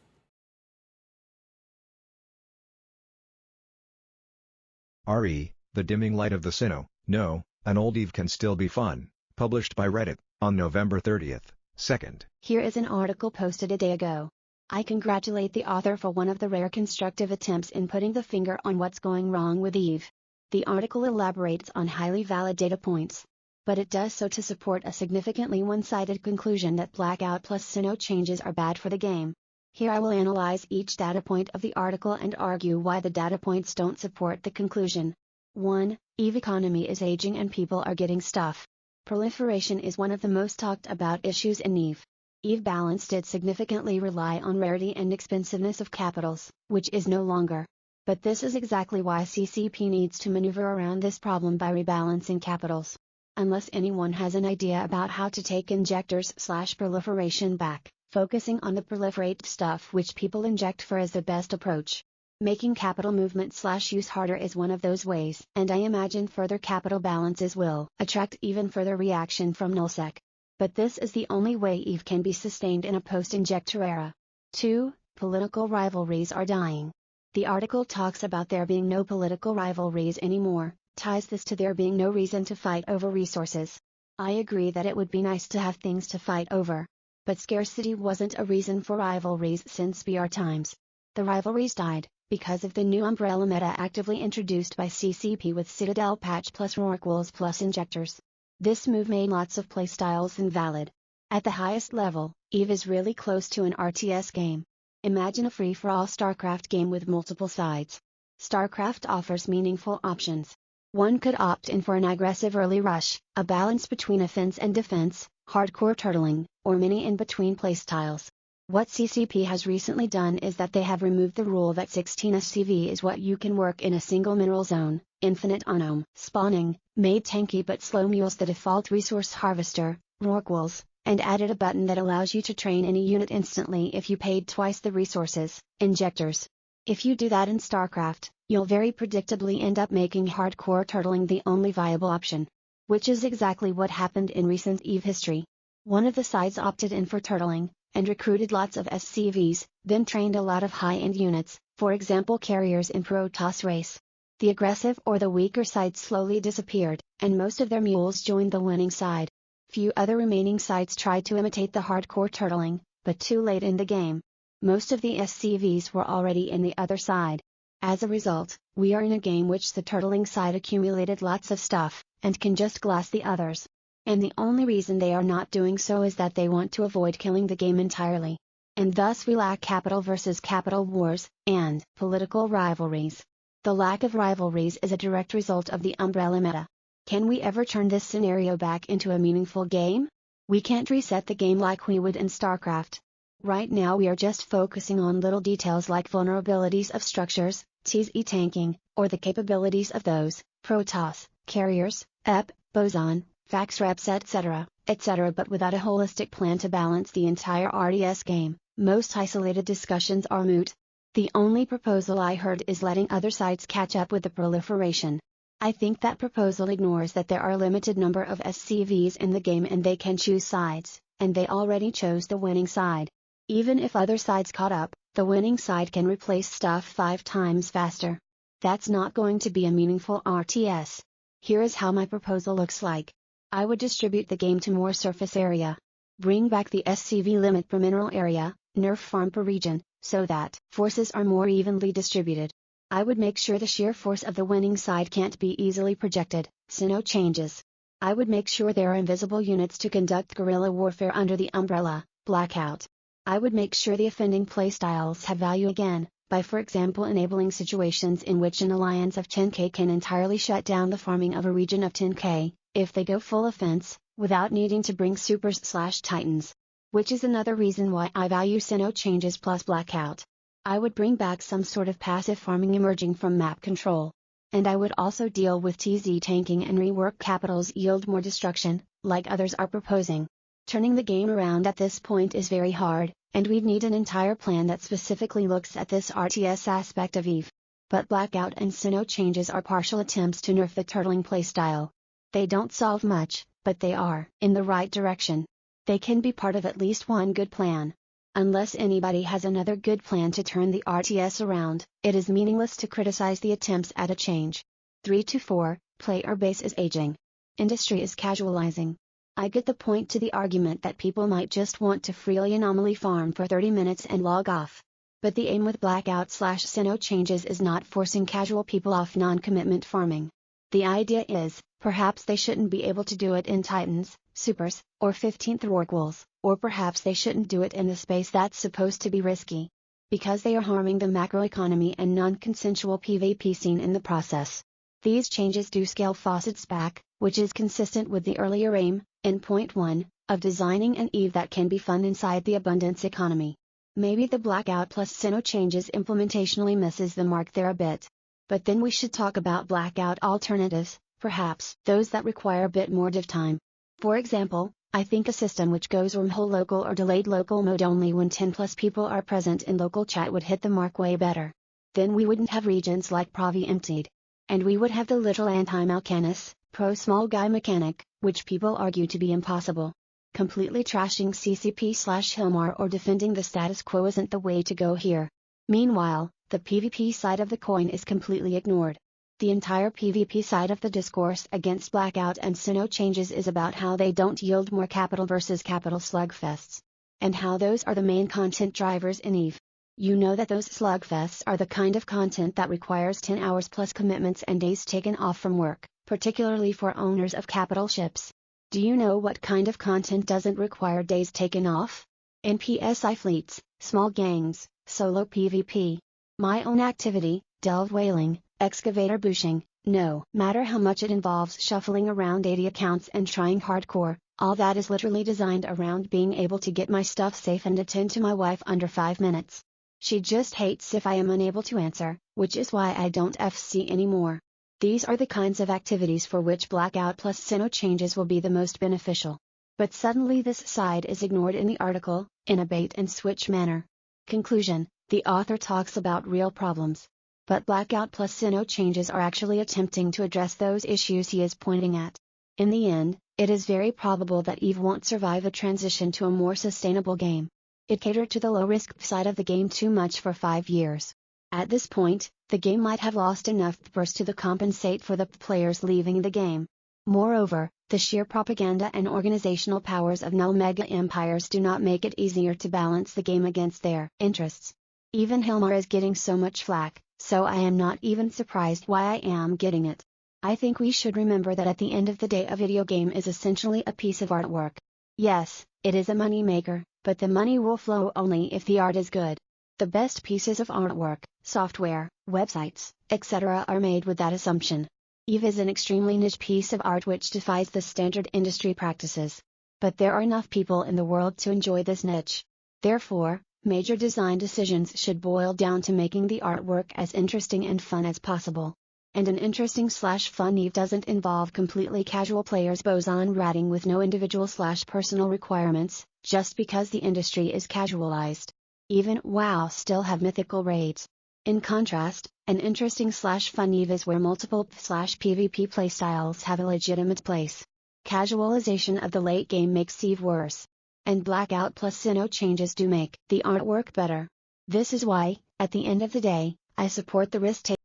RE, The Dimming Light of the Sinnoh. No, an old Eve can still be fun. Published by Reddit, on November 30th, 2nd. Here is an article posted a day ago. I congratulate the author for one of the rare constructive attempts in putting the finger on what's going wrong with Eve. The article elaborates on highly valid data points, but it does so to support a significantly one-sided conclusion that Blackout plus Sinnoh changes are bad for the game. Here I will analyze each data point of the article and argue why the data points don't support the conclusion. 1. EVE economy is aging and people are getting stuff. Proliferation is one of the most talked about issues in EVE. EVE balance did significantly rely on rarity and expensiveness of capitals, which is no longer. But this is exactly why CCP needs to maneuver around this problem by rebalancing capitals. Unless anyone has an idea about how to take injectors/proliferation back, focusing on the proliferate stuff which people inject for is the best approach. Making capital movement/use harder is one of those ways, and I imagine further capital balances will attract even further reaction from nullsec. But this is the only way EVE can be sustained in a post-injector era. 2. Political rivalries are dying. The article talks about there being no political rivalries anymore, ties this to there being no reason to fight over resources. I agree that it would be nice to have things to fight over. But scarcity wasn't a reason for rivalries since BR times. The rivalries died because of the new umbrella meta actively introduced by CCP with Citadel patch plus Rorquals plus injectors. This move made lots of playstyles invalid. At the highest level, EVE is really close to an RTS game. Imagine a free-for-all StarCraft game with multiple sides. StarCraft offers meaningful options. One could opt in for an aggressive early rush, a balance between offense and defense, hardcore turtling, or many in-between playstyles. What CCP has recently done is that they have removed the rule that 16 SCV is what you can work in a single mineral zone, infinite onome spawning, made tanky but slow mules the default resource harvester, rorquals, and added a button that allows you to train any unit instantly if you paid twice the resources, injectors. If you do that in StarCraft, you'll very predictably end up making hardcore turtling the only viable option. Which is exactly what happened in recent EVE history. One of the sides opted in for turtling, and recruited lots of SCVs, then trained a lot of high-end units, for example carriers in Protoss race. The aggressive or the weaker side slowly disappeared, and most of their mules joined the winning side. Few other remaining sides tried to imitate the hardcore turtling, but too late in the game. Most of the SCVs were already in the other side. As a result, we are in a game which the turtling side accumulated lots of stuff, and can just glass the others. And the only reason they are not doing so is that they want to avoid killing the game entirely. And thus we lack capital versus capital wars, and political rivalries. The lack of rivalries is a direct result of the umbrella meta. Can we ever turn this scenario back into a meaningful game? We can't reset the game like we would in StarCraft. Right now we are just focusing on little details like vulnerabilities of structures, TZE tanking, or the capabilities of those, Protoss, carriers, EP, boson, fax reps etc., but without a holistic plan to balance the entire RTS game. Most isolated discussions are moot. The only proposal I heard is letting other sides catch up with the proliferation. I think that proposal ignores that there are a limited number of SCVs in the game and they can choose sides, and they already chose the winning side. Even if other sides caught up, the winning side can replace stuff 5 times faster. That's not going to be a meaningful RTS. Here is how my proposal looks like. I would distribute the game to more surface area. Bring back the SCV limit per mineral area, nerf farm per region, so that forces are more evenly distributed. I would make sure the sheer force of the winning side can't be easily projected, so no changes. I would make sure there are invisible units to conduct guerrilla warfare under the umbrella, blackout. I would make sure the offending playstyles have value again, by for example enabling situations in which an alliance of 10k can entirely shut down the farming of a region of 10k, if they go full offense, without needing to bring supers/titans. Which is another reason why I value Sinnoh changes plus blackout. I would bring back some sort of passive farming emerging from map control. And I would also deal with TZ tanking and rework capitals yield more destruction, like others are proposing. Turning the game around at this point is very hard, and we'd need an entire plan that specifically looks at this RTS aspect of EVE. But Blackout and Sinnoh changes are partial attempts to nerf the turtling playstyle. They don't solve much, but they are in the right direction. They can be part of at least one good plan. Unless anybody has another good plan to turn the RTS around, it is meaningless to criticize the attempts at a change. 3-4, player base is aging. Industry is casualizing. I get the point to the argument that people might just want to freely anomaly farm for 30 minutes and log off. But the aim with Blackout/Sinnoh changes is not forcing casual people off non-commitment farming. The idea is, perhaps they shouldn't be able to do it in Titans, Supers, or 15th Rorquals, or perhaps they shouldn't do it in the space that's supposed to be risky. Because they are harming the macroeconomy and non-consensual PvP scene in the process. These changes do scale faucets back, which is consistent with the earlier aim, in point 1, of designing an EVE that can be fun inside the abundance economy. Maybe the Blackout plus Sinnoh changes implementationally misses the mark there a bit. But then we should talk about Blackout alternatives, perhaps those that require a bit more dev time. For example, I think a system which goes wormhole local or delayed local mode only when 10 plus people are present in local chat would hit the mark way better. Then we wouldn't have regions like Provi emptied. And we would have the little anti-Malcanis, pro-small guy mechanic, which people argue to be impossible. Completely trashing CCP/Hilmar or defending the status quo isn't the way to go here. Meanwhile, the PvP side of the coin is completely ignored. The entire PvP side of the discourse against Blackout and Sinnoh changes is about how they don't yield more capital versus capital slugfests. And how those are the main content drivers in EVE. You know that those slugfests are the kind of content that requires 10 hours plus commitments and days taken off from work, particularly for owners of capital ships. Do you know what kind of content doesn't require days taken off? NPSI fleets, small gangs, solo PvP. My own activity, delve whaling, excavator bushing, no matter how much it involves shuffling around 80 accounts and trying hardcore, all that is literally designed around being able to get my stuff safe and attend to my wife under 5 minutes. She just hates if I am unable to answer, which is why I don't FC anymore. These are the kinds of activities for which Blackout plus Sinnoh changes will be the most beneficial. But suddenly this side is ignored in the article, in a bait-and-switch manner. Conclusion: the author talks about real problems. But Blackout plus Sinnoh changes are actually attempting to address those issues he is pointing at. In the end, it is very probable that EVE won't survive a transition to a more sustainable game. It catered to the low-risk side of the game too much for 5 years. At this point, the game might have lost enough burst to compensate for the players leaving the game. Moreover, the sheer propaganda and organizational powers of null mega empires do not make it easier to balance the game against their interests. Even Hilmar is getting so much flack, so I am not even surprised why I am getting it. I think we should remember that at the end of the day a video game is essentially a piece of artwork. Yes, it is a money maker, but the money will flow only if the art is good. The best pieces of artwork, software, websites, etc. are made with that assumption. EVE is an extremely niche piece of art which defies the standard industry practices. But there are enough people in the world to enjoy this niche. Therefore, major design decisions should boil down to making the artwork as interesting and fun as possible. And an interesting/fun EVE doesn't involve completely casual players boson ratting with no individual/personal requirements, just because the industry is casualized. Even WoW still have mythical raids. In contrast, an interesting/fun EVE is where multiple/PvP playstyles have a legitimate place. Casualization of the late game makes EVE worse. And Blackout plus Sinnoh changes do make the artwork better. This is why, at the end of the day, I support the risk-taking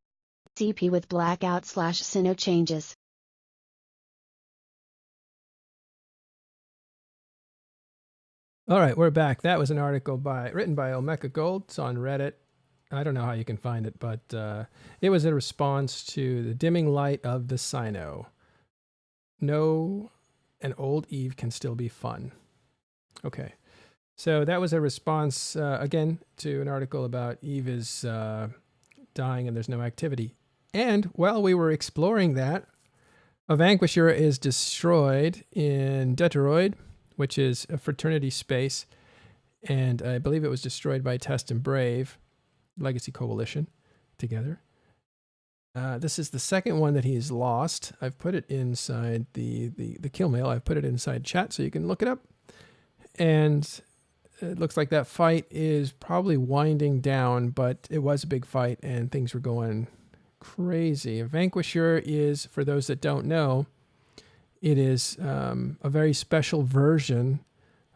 CP with Blackout/Sinnoh changes. All right, we're back. That was an article written by Olmeca Gold. It's on Reddit. I don't know how you can find it, but it was a response to the dimming light of the Sinnoh. No, an old EVE can still be fun. Okay, so that was a response, again, to an article about EVE is dying and there's no activity. And while we were exploring that, a Vanquisher is destroyed in Detroit, which is a fraternity space, and I believe it was destroyed by Test and Brave, Legacy Coalition, together. This is the second one that he's lost. I've put it inside the kill mail. I've put it inside chat so you can look it up. And it looks like that fight is probably winding down, but it was a big fight and things were going crazy. A Vanquisher is, for those that don't know, it is a very special version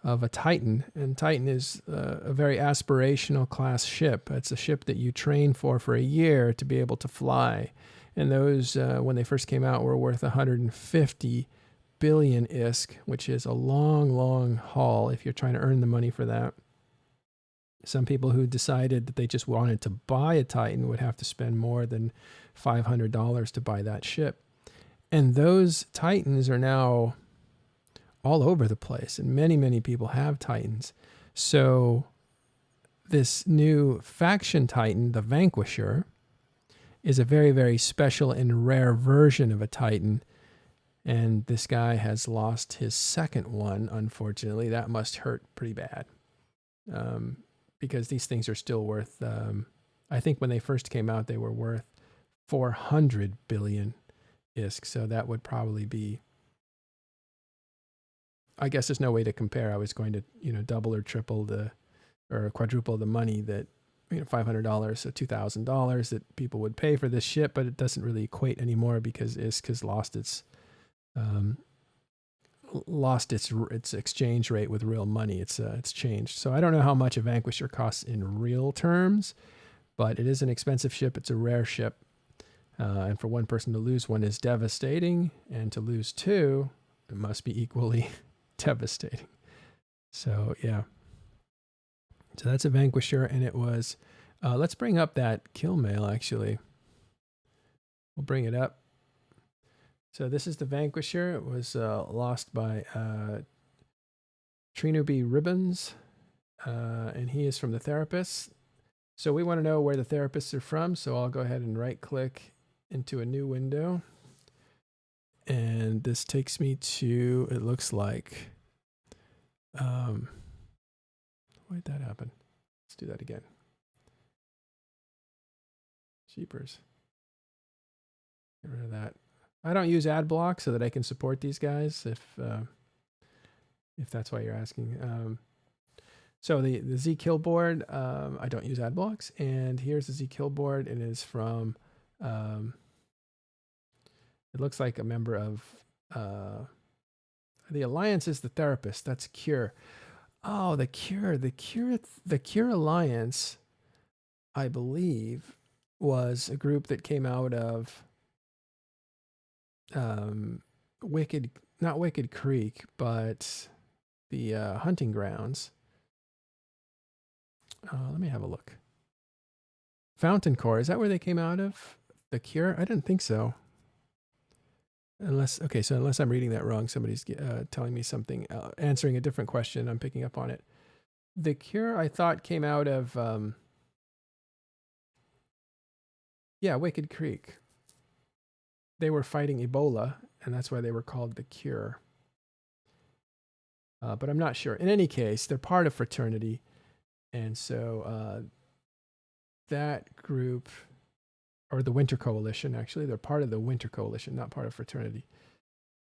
of a Titan, and Titan is a very aspirational class ship. It's a ship that you train for a year to be able to fly, and those, when they first came out, were worth 150 billion ISK, which is a long, long haul if you're trying to earn the money for that. Some people who decided that they just wanted to buy a Titan would have to spend more than $500 to buy that ship. And those Titans are now all over the place, and many, many people have Titans. So this new faction Titan, the Vanquisher, is a very, very special and rare version of a Titan. And this guy has lost his second one, unfortunately. That must hurt pretty bad. Because these things are still worth, I think when they first came out, they were worth 400 billion ISK. So that would probably be, I guess there's no way to compare. I was going to, double or triple or quadruple the money that, $500, so $2,000 that people would pay for this ship, but it doesn't really equate anymore because ISK has lost its exchange rate with real money. It's changed. So I don't know how much a Vanquisher costs in real terms, but it is an expensive ship. It's a rare ship. And for one person to lose one is devastating, and to lose two, it must be equally devastating. So yeah. So that's a Vanquisher, and it was, let's bring up that kill mail actually. We'll bring it up. So this is the Vanquisher. It was lost by Trino B. Ribbons, and he is from the Therapists. So we want to know where the Therapists are from, so I'll go ahead and right-click into a new window. And this takes me to, it looks like, why did that happen? Let's do that again. Jeepers. Get rid of that. I don't use ad block so that I can support these guys if that's why you're asking. So the Z kill board, I don't use ad blocks, and here's the Z kill board. It is from, it looks like a member of the Alliance is the Therapist. That's Cure. Oh, the Cure Alliance, I believe, was a group that came out of not Wicked Creek, but the hunting grounds. Let me have a look. Fountain Core, is that where they came out of? The Cure? I didn't think so. Unless I'm reading that wrong, somebody's telling me something, answering a different question. I'm picking up on it. The Cure, I thought, came out of, Wicked Creek. They were fighting Ebola, and that's why they were called the Cure. But I'm not sure. In any case, they're part of Fraternity. And so that group, or the Winter Coalition, actually, they're part of the Winter Coalition, not part of Fraternity.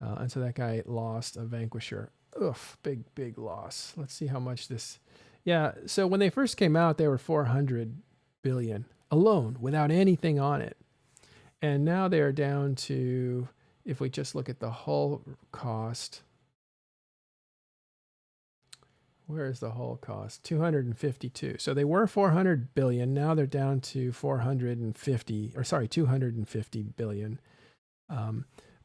And so that guy lost a Vanquisher. Oof, big loss. Let's see how much this... Yeah, so when they first came out, they were 400 billion alone, without anything on it. And now they're down to, if we just look at the hull cost... Where is the whole cost? 252. So they were 400 billion. Now they're down to 250 billion.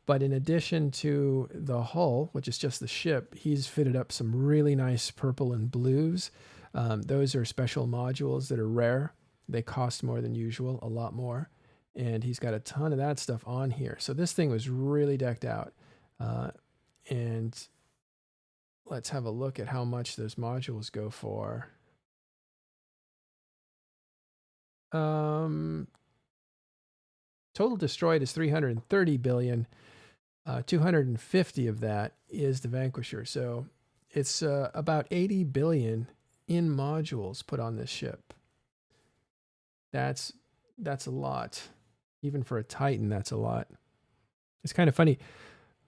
But in addition to the hull, which is just the ship, he's fitted up some really nice purple and blues. Those are special modules that are rare. They cost more than usual, a lot more. And he's got a ton of that stuff on here. So this thing was really decked out. And let's have a look at how much those modules go for. Total destroyed is 330 billion. 250 of that is the Vanquisher. So it's about 80 billion in modules put on this ship. That's a lot. Even for a Titan, that's a lot. It's kind of funny.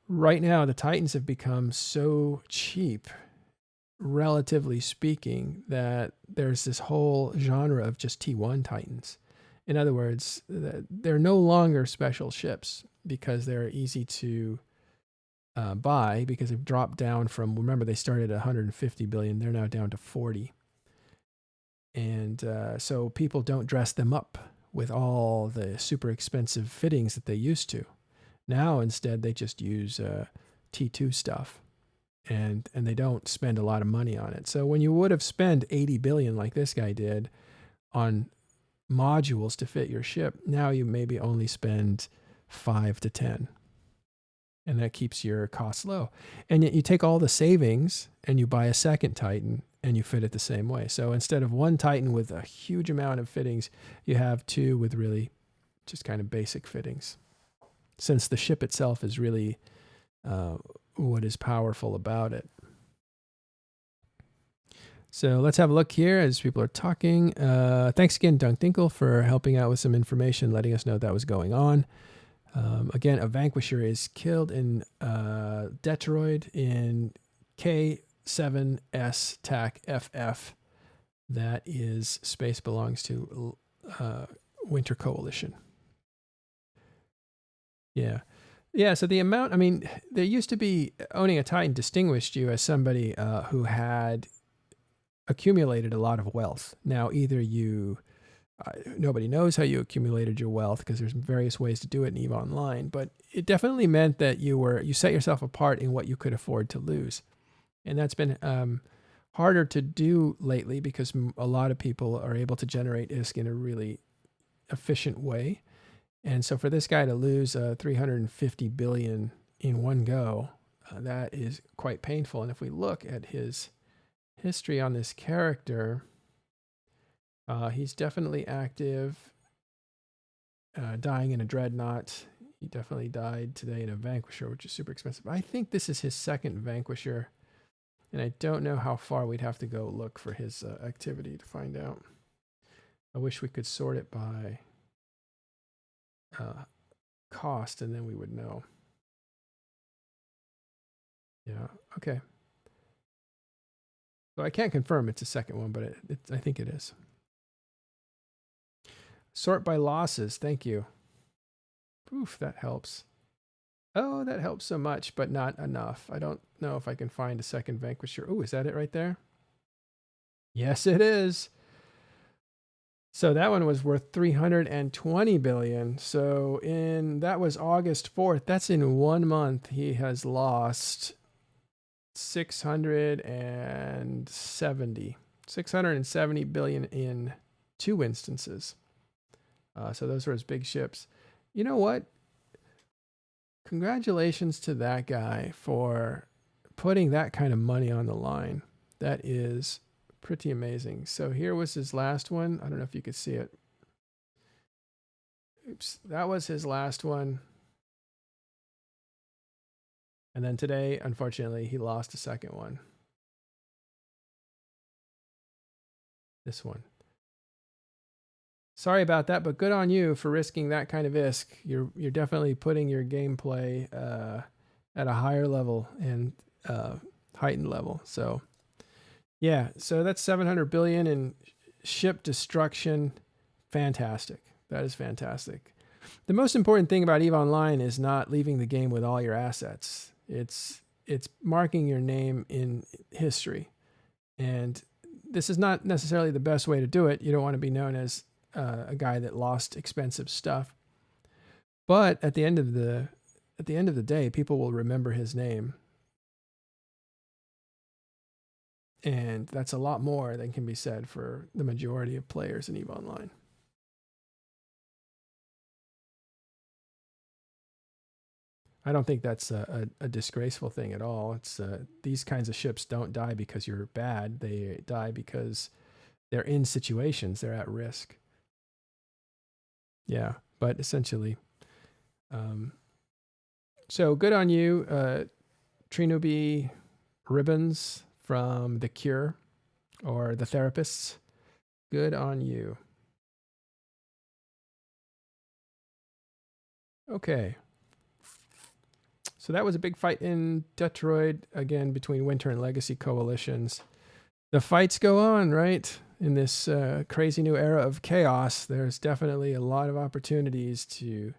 Right now, the Titans have become so cheap, relatively speaking, that there's this whole genre of just T1 Titans. In other words, they're no longer special ships because they're easy to buy, because they've dropped down from, remember, they started at 150 billion. They're now down to 40. And so people don't dress them up with all the super expensive fittings that they used to. Now, instead, they just use T2 stuff, and they don't spend a lot of money on it. So when you would have spent 80 billion like this guy did on modules to fit your ship, now you maybe only spend 5 to 10. And that keeps your costs low. And yet you take all the savings and you buy a second Titan and you fit it the same way. So instead of one Titan with a huge amount of fittings, you have two with really just kind of basic fittings. Since the ship itself is really what is powerful about it. So let's have a look here as people are talking. Thanks again, Dunk Dinkle, for helping out with some information, letting us know that was going on. Again, a Vanquisher is killed in Detroit in K7S TAC FF. That is, space belongs to Winter Coalition. Yeah. Yeah, so the amount, I mean, there used to be, owning a Titan distinguished you as somebody who had accumulated a lot of wealth. Now, either you, nobody knows how you accumulated your wealth because there's various ways to do it in EVE Online, but it definitely meant that you set yourself apart in what you could afford to lose. And that's been harder to do lately because a lot of people are able to generate ISK in a really efficient way. And so for this guy to lose 350 billion in one go, that is quite painful. And if we look at his history on this character, he's definitely active, dying in a dreadnought. He definitely died today in a Vanquisher, which is super expensive. I think this is his second Vanquisher, and I don't know how far we'd have to go look for his activity to find out. I wish we could sort it by cost, and then we would know. Yeah, okay. So I can't confirm it's a second one, but I think it is. Sort by losses, thank you. Oof, that helps. Oh, that helps so much, but not enough. I don't know if I can find a second Vanquisher. Oh, is that it right there? Yes, it is. So that one was worth 320 billion. So that was August 4th. That's in 1 month. He has lost 670 billion in 2 instances. So those were his big ships. You know what? Congratulations to that guy for putting that kind of money on the line. That is pretty amazing. So here was his last one. I don't know if you could see it. Oops, that was his last one. And then today, unfortunately, he lost a second one. This one. Sorry about that, but good on you for risking that kind of ISK. You're definitely putting your gameplay at a higher level and heightened level. So yeah, so that's 700 billion in ship destruction. Fantastic. That is fantastic. The most important thing about EVE Online is not leaving the game with all your assets. It's marking your name in history. And this is not necessarily the best way to do it. You don't want to be known as a guy that lost expensive stuff. But at the end of the day, people will remember his name. And that's a lot more than can be said for the majority of players in EVE Online. I don't think that's a disgraceful thing at all. It's these kinds of ships don't die because you're bad. They die because they're in situations. They're at risk. Yeah, but essentially. So good on you, Trinubi Ribbons from The Cure or The Therapists. Good on you. Okay. So that was a big fight in Detroit, again, between Winter and Legacy coalitions. The fights go on, right? In this crazy new era of chaos, there's definitely a lot of opportunities to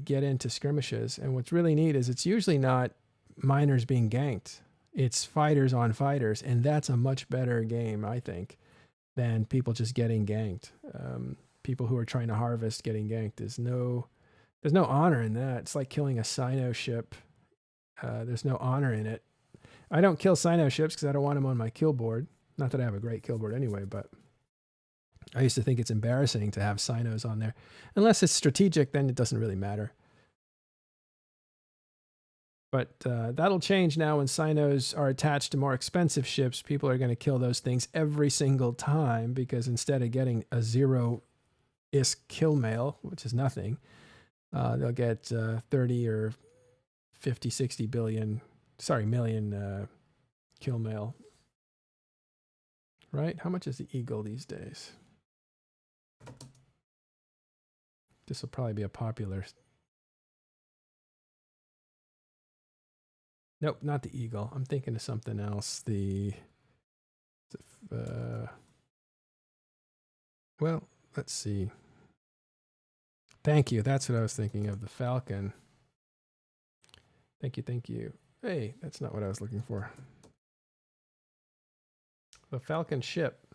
get into skirmishes. And what's really neat is it's usually not miners being ganked. It's fighters on fighters. And that's a much better game, I think, than people just getting ganked. People who are trying to harvest getting ganked. There's no honor in that. It's like killing a Sino ship. There's no honor in it. I don't kill Sino ships because I don't want them on my kill board. Not that I have a great kill board anyway, but I used to think it's embarrassing to have Sinos on there. Unless it's strategic, then it doesn't really matter. But that'll change now when Sinos are attached to more expensive ships. People are going to kill those things every single time because instead of getting a 0 ISK kill mail, which is nothing, they'll get 30 or 50, 60 million kill mail. Right? How much is the Eagle these days? This will probably be a popular. Nope, not the Eagle. I'm thinking of something else. Well, let's see. Thank you. That's what I was thinking of. The Falcon. Thank you. Hey, that's not what I was looking for. The Falcon ship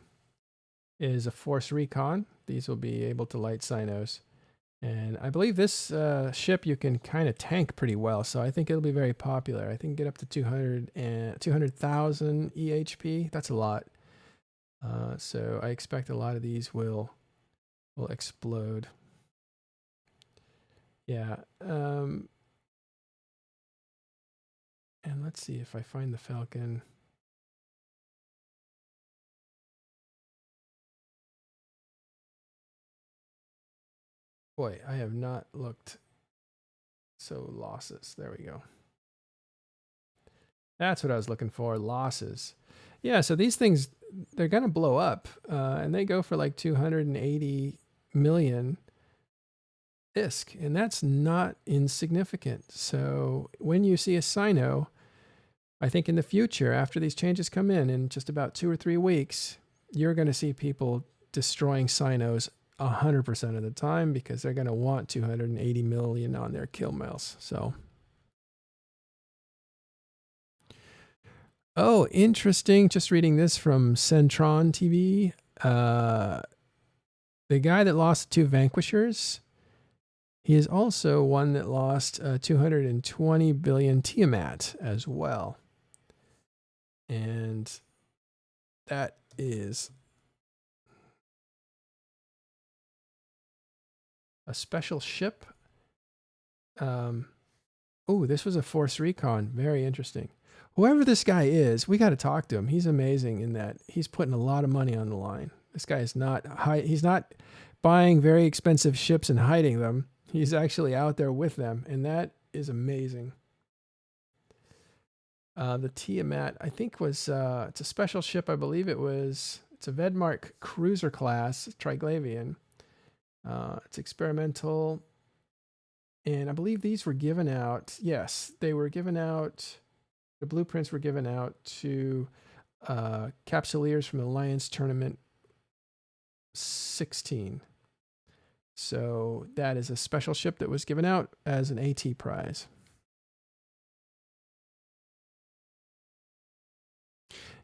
is a Force Recon. These will be able to light Sinos. And I believe this ship you can kind of tank pretty well, so I think it'll be very popular. I think get up to 200,000 EHP. That's a lot. So I expect a lot of these will explode. Yeah. And let's see if I find the Falcon. Boy, I have not looked. So losses. There we go. That's what I was looking for. Losses. Yeah. So these things, they're going to blow up, and they go for like 280 million ISK, and that's not insignificant. So when you see a Sino, I think in the future, after these changes come in just about 2 or 3 weeks, you're going to see people destroying Sinos 100% of the time because they're going to want 280 million on their kill mails. So, oh, interesting. Just reading this from Centron TV. The guy that lost 2 Vanquishers, he is also one that lost 220 billion Tiamat as well. And that is a special ship. Oh, this was a Force Recon. Very interesting. Whoever this guy is, we got to talk to him. He's amazing in that he's putting a lot of money on the line. This guy is not he's not buying very expensive ships and hiding them. He's actually out there with them, and that is amazing. The Tiamat, I think, was it's a special ship. I believe it's a Vedmark cruiser class Triglavian. It's experimental, and I believe these were given out. Yes, they were given out. The blueprints were given out to Capsuleers from Alliance Tournament 16. So that is a special ship that was given out as an AT prize.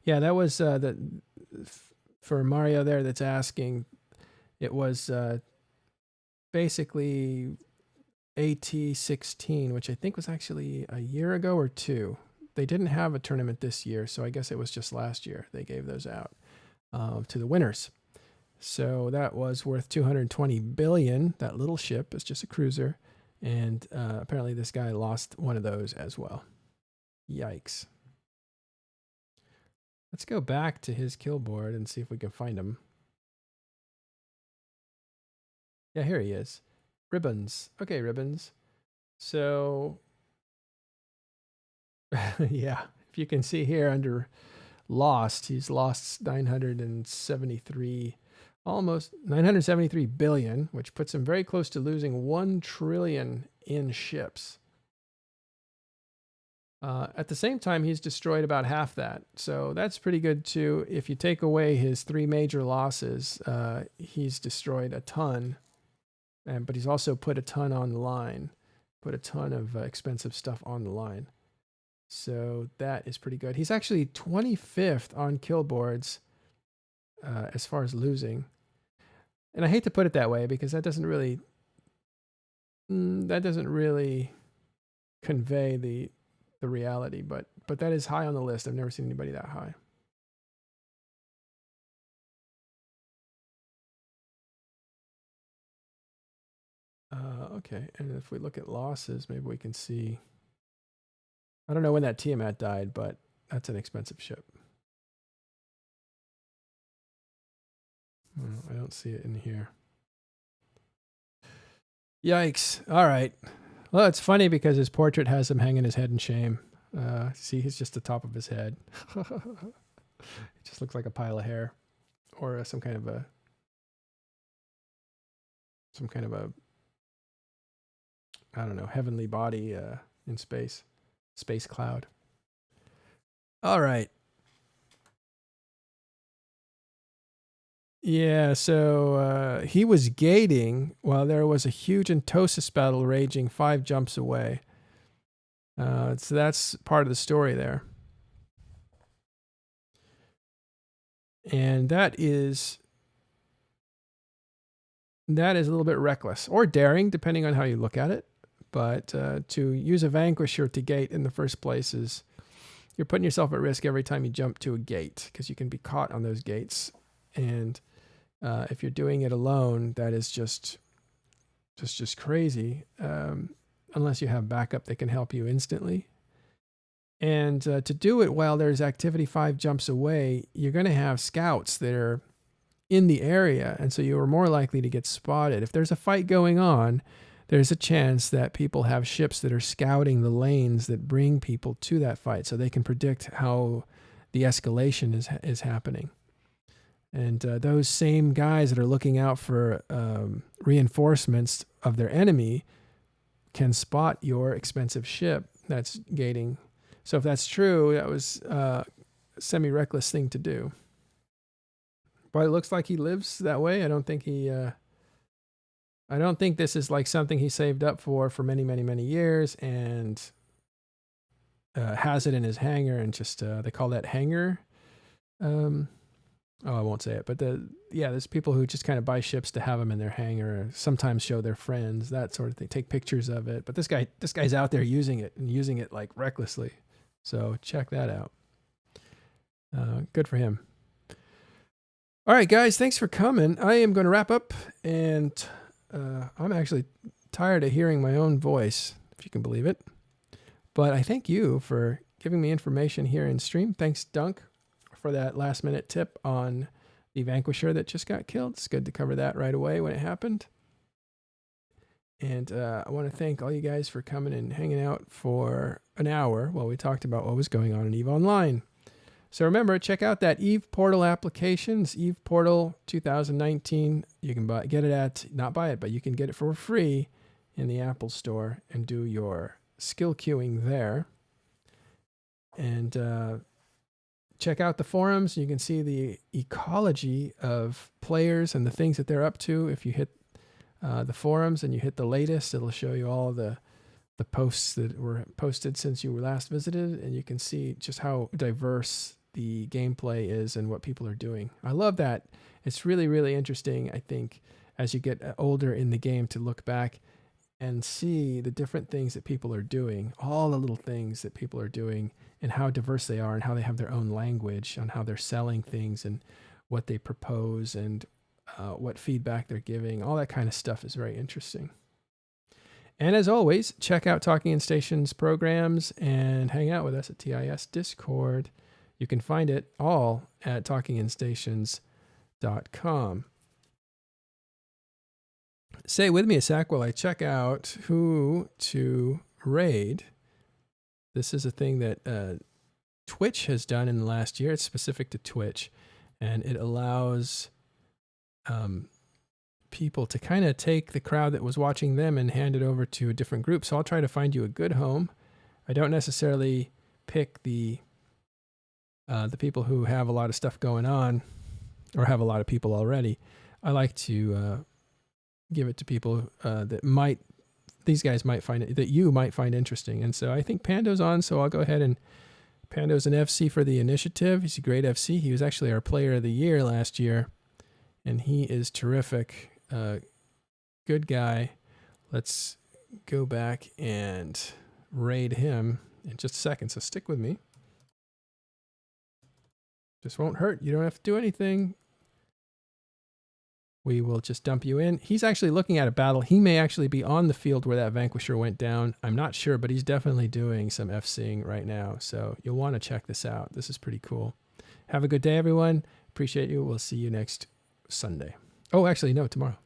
Yeah, that was for Mario there that's asking. It was basically AT-16, which I think was actually a year ago or 2. They didn't have a tournament this year, so I guess it was just last year they gave those out to the winners. So that was worth 220 billion. That little ship is just a cruiser, and apparently this guy lost one of those as well. Yikes. Let's go back to his kill board and see if we can find him. Yeah, here he is. Ribbons. Okay, Ribbons. So, yeah, if you can see here under lost, he's lost 973, almost 973 billion, which puts him very close to losing 1 trillion in ships. At the same time, he's destroyed about half that. So that's pretty good too. If you take away his 3 major losses, he's destroyed a ton. But he's also put a ton on the line, put a ton of expensive stuff on the line. So that is pretty good. He's actually 25th on kill boards as far as losing. And I hate to put it that way because that doesn't really convey the reality, but that is high on the list. I've never seen anybody that high. Okay, and if we look at losses, maybe we can see. I don't know when that Tiamat died, but that's an expensive ship. Well, I don't see it in here. Yikes. All right. Well, it's funny because his portrait has him hanging his head in shame. See, he's just the top of his head. It just looks like a pile of hair or some kind of a I don't know, heavenly body in space cloud. All right. Yeah, so he was gating while there was a huge Entosis battle raging 5 jumps away. So that's part of the story there. And that is a little bit reckless or daring, depending on how you look at it. But to use a Vanquisher to gate in the first place is you're putting yourself at risk every time you jump to a gate because you can be caught on those gates. And if you're doing it alone, that is just just crazy, unless you have backup that can help you instantly. And to do it while there's activity 5 jumps away, you're going to have scouts that are in the area, and so you are more likely to get spotted. If there's a fight going on, there's a chance that people have ships that are scouting the lanes that bring people to that fight, so they can predict how the escalation is happening. And those same guys that are looking out for reinforcements of their enemy can spot your expensive ship that's gating. So if that's true, that was a semi-reckless thing to do. But it looks like he lives that way. I don't think this is like something he saved up for many, many, many years and has it in his hangar and just, they call that hangar. I won't say it, but there's people who just kind of buy ships to have them in their hangar, sometimes show their friends, that sort of thing, take pictures of it. But this guy's out there using it and using it like recklessly. So check that out. Good for him. All right, guys, thanks for coming. I am going to wrap up, and I'm actually tired of hearing my own voice, if you can believe it. But I thank you for giving me information here in stream. Thanks, Dunk, for that last-minute tip on the Vanquisher that just got killed. It's good to cover that right away when it happened. And I want to thank all you guys for coming and hanging out for an hour while we talked about what was going on in EVE Online. So remember, check out that EVE Portal applications, EVE Portal 2019. You can get it not buy it, but you can get it for free in the Apple Store and do your skill queuing there. And check out the forums. You can see the ecology of players and the things that they're up to. If you hit the forums and you hit the latest, it'll show you all the posts that were posted since you were last visited, and you can see just how diverse the gameplay is and what people are doing. I love that. It's really, really interesting, I think, as you get older in the game to look back and see the different things that people are doing, all the little things that people are doing and how diverse they are and how they have their own language on how they're selling things and what they propose and what feedback they're giving. All that kind of stuff is very interesting. And as always, check out Talking in Stations programs and hang out with us at TIS Discord. You can find it all at talkinginstations.com. Stay with me a sec while I check out who to raid. This is a thing that Twitch has done in the last year. It's specific to Twitch, and it allows people to kind of take the crowd that was watching them and hand it over to a different group. So I'll try to find you a good home. I don't necessarily pick the people who have a lot of stuff going on or have a lot of people already. I like to give it to people that these guys might find it, that you might find interesting. And so I think Pando's on, so I'll go ahead and Pando's an FC for the initiative. He's a great FC. He was actually our player of the year last year, and he is terrific. Good guy. Let's go back and raid him in just a second, so stick with me. Just won't hurt. You don't have to do anything. We will just dump you in. He's actually looking at a battle. He may actually be on the field where that Vanquisher went down. I'm not sure, but he's definitely doing some FCing right now. So you'll want to check this out. This is pretty cool. Have a good day, everyone. Appreciate you. We'll see you next Sunday. Oh, actually, no, tomorrow.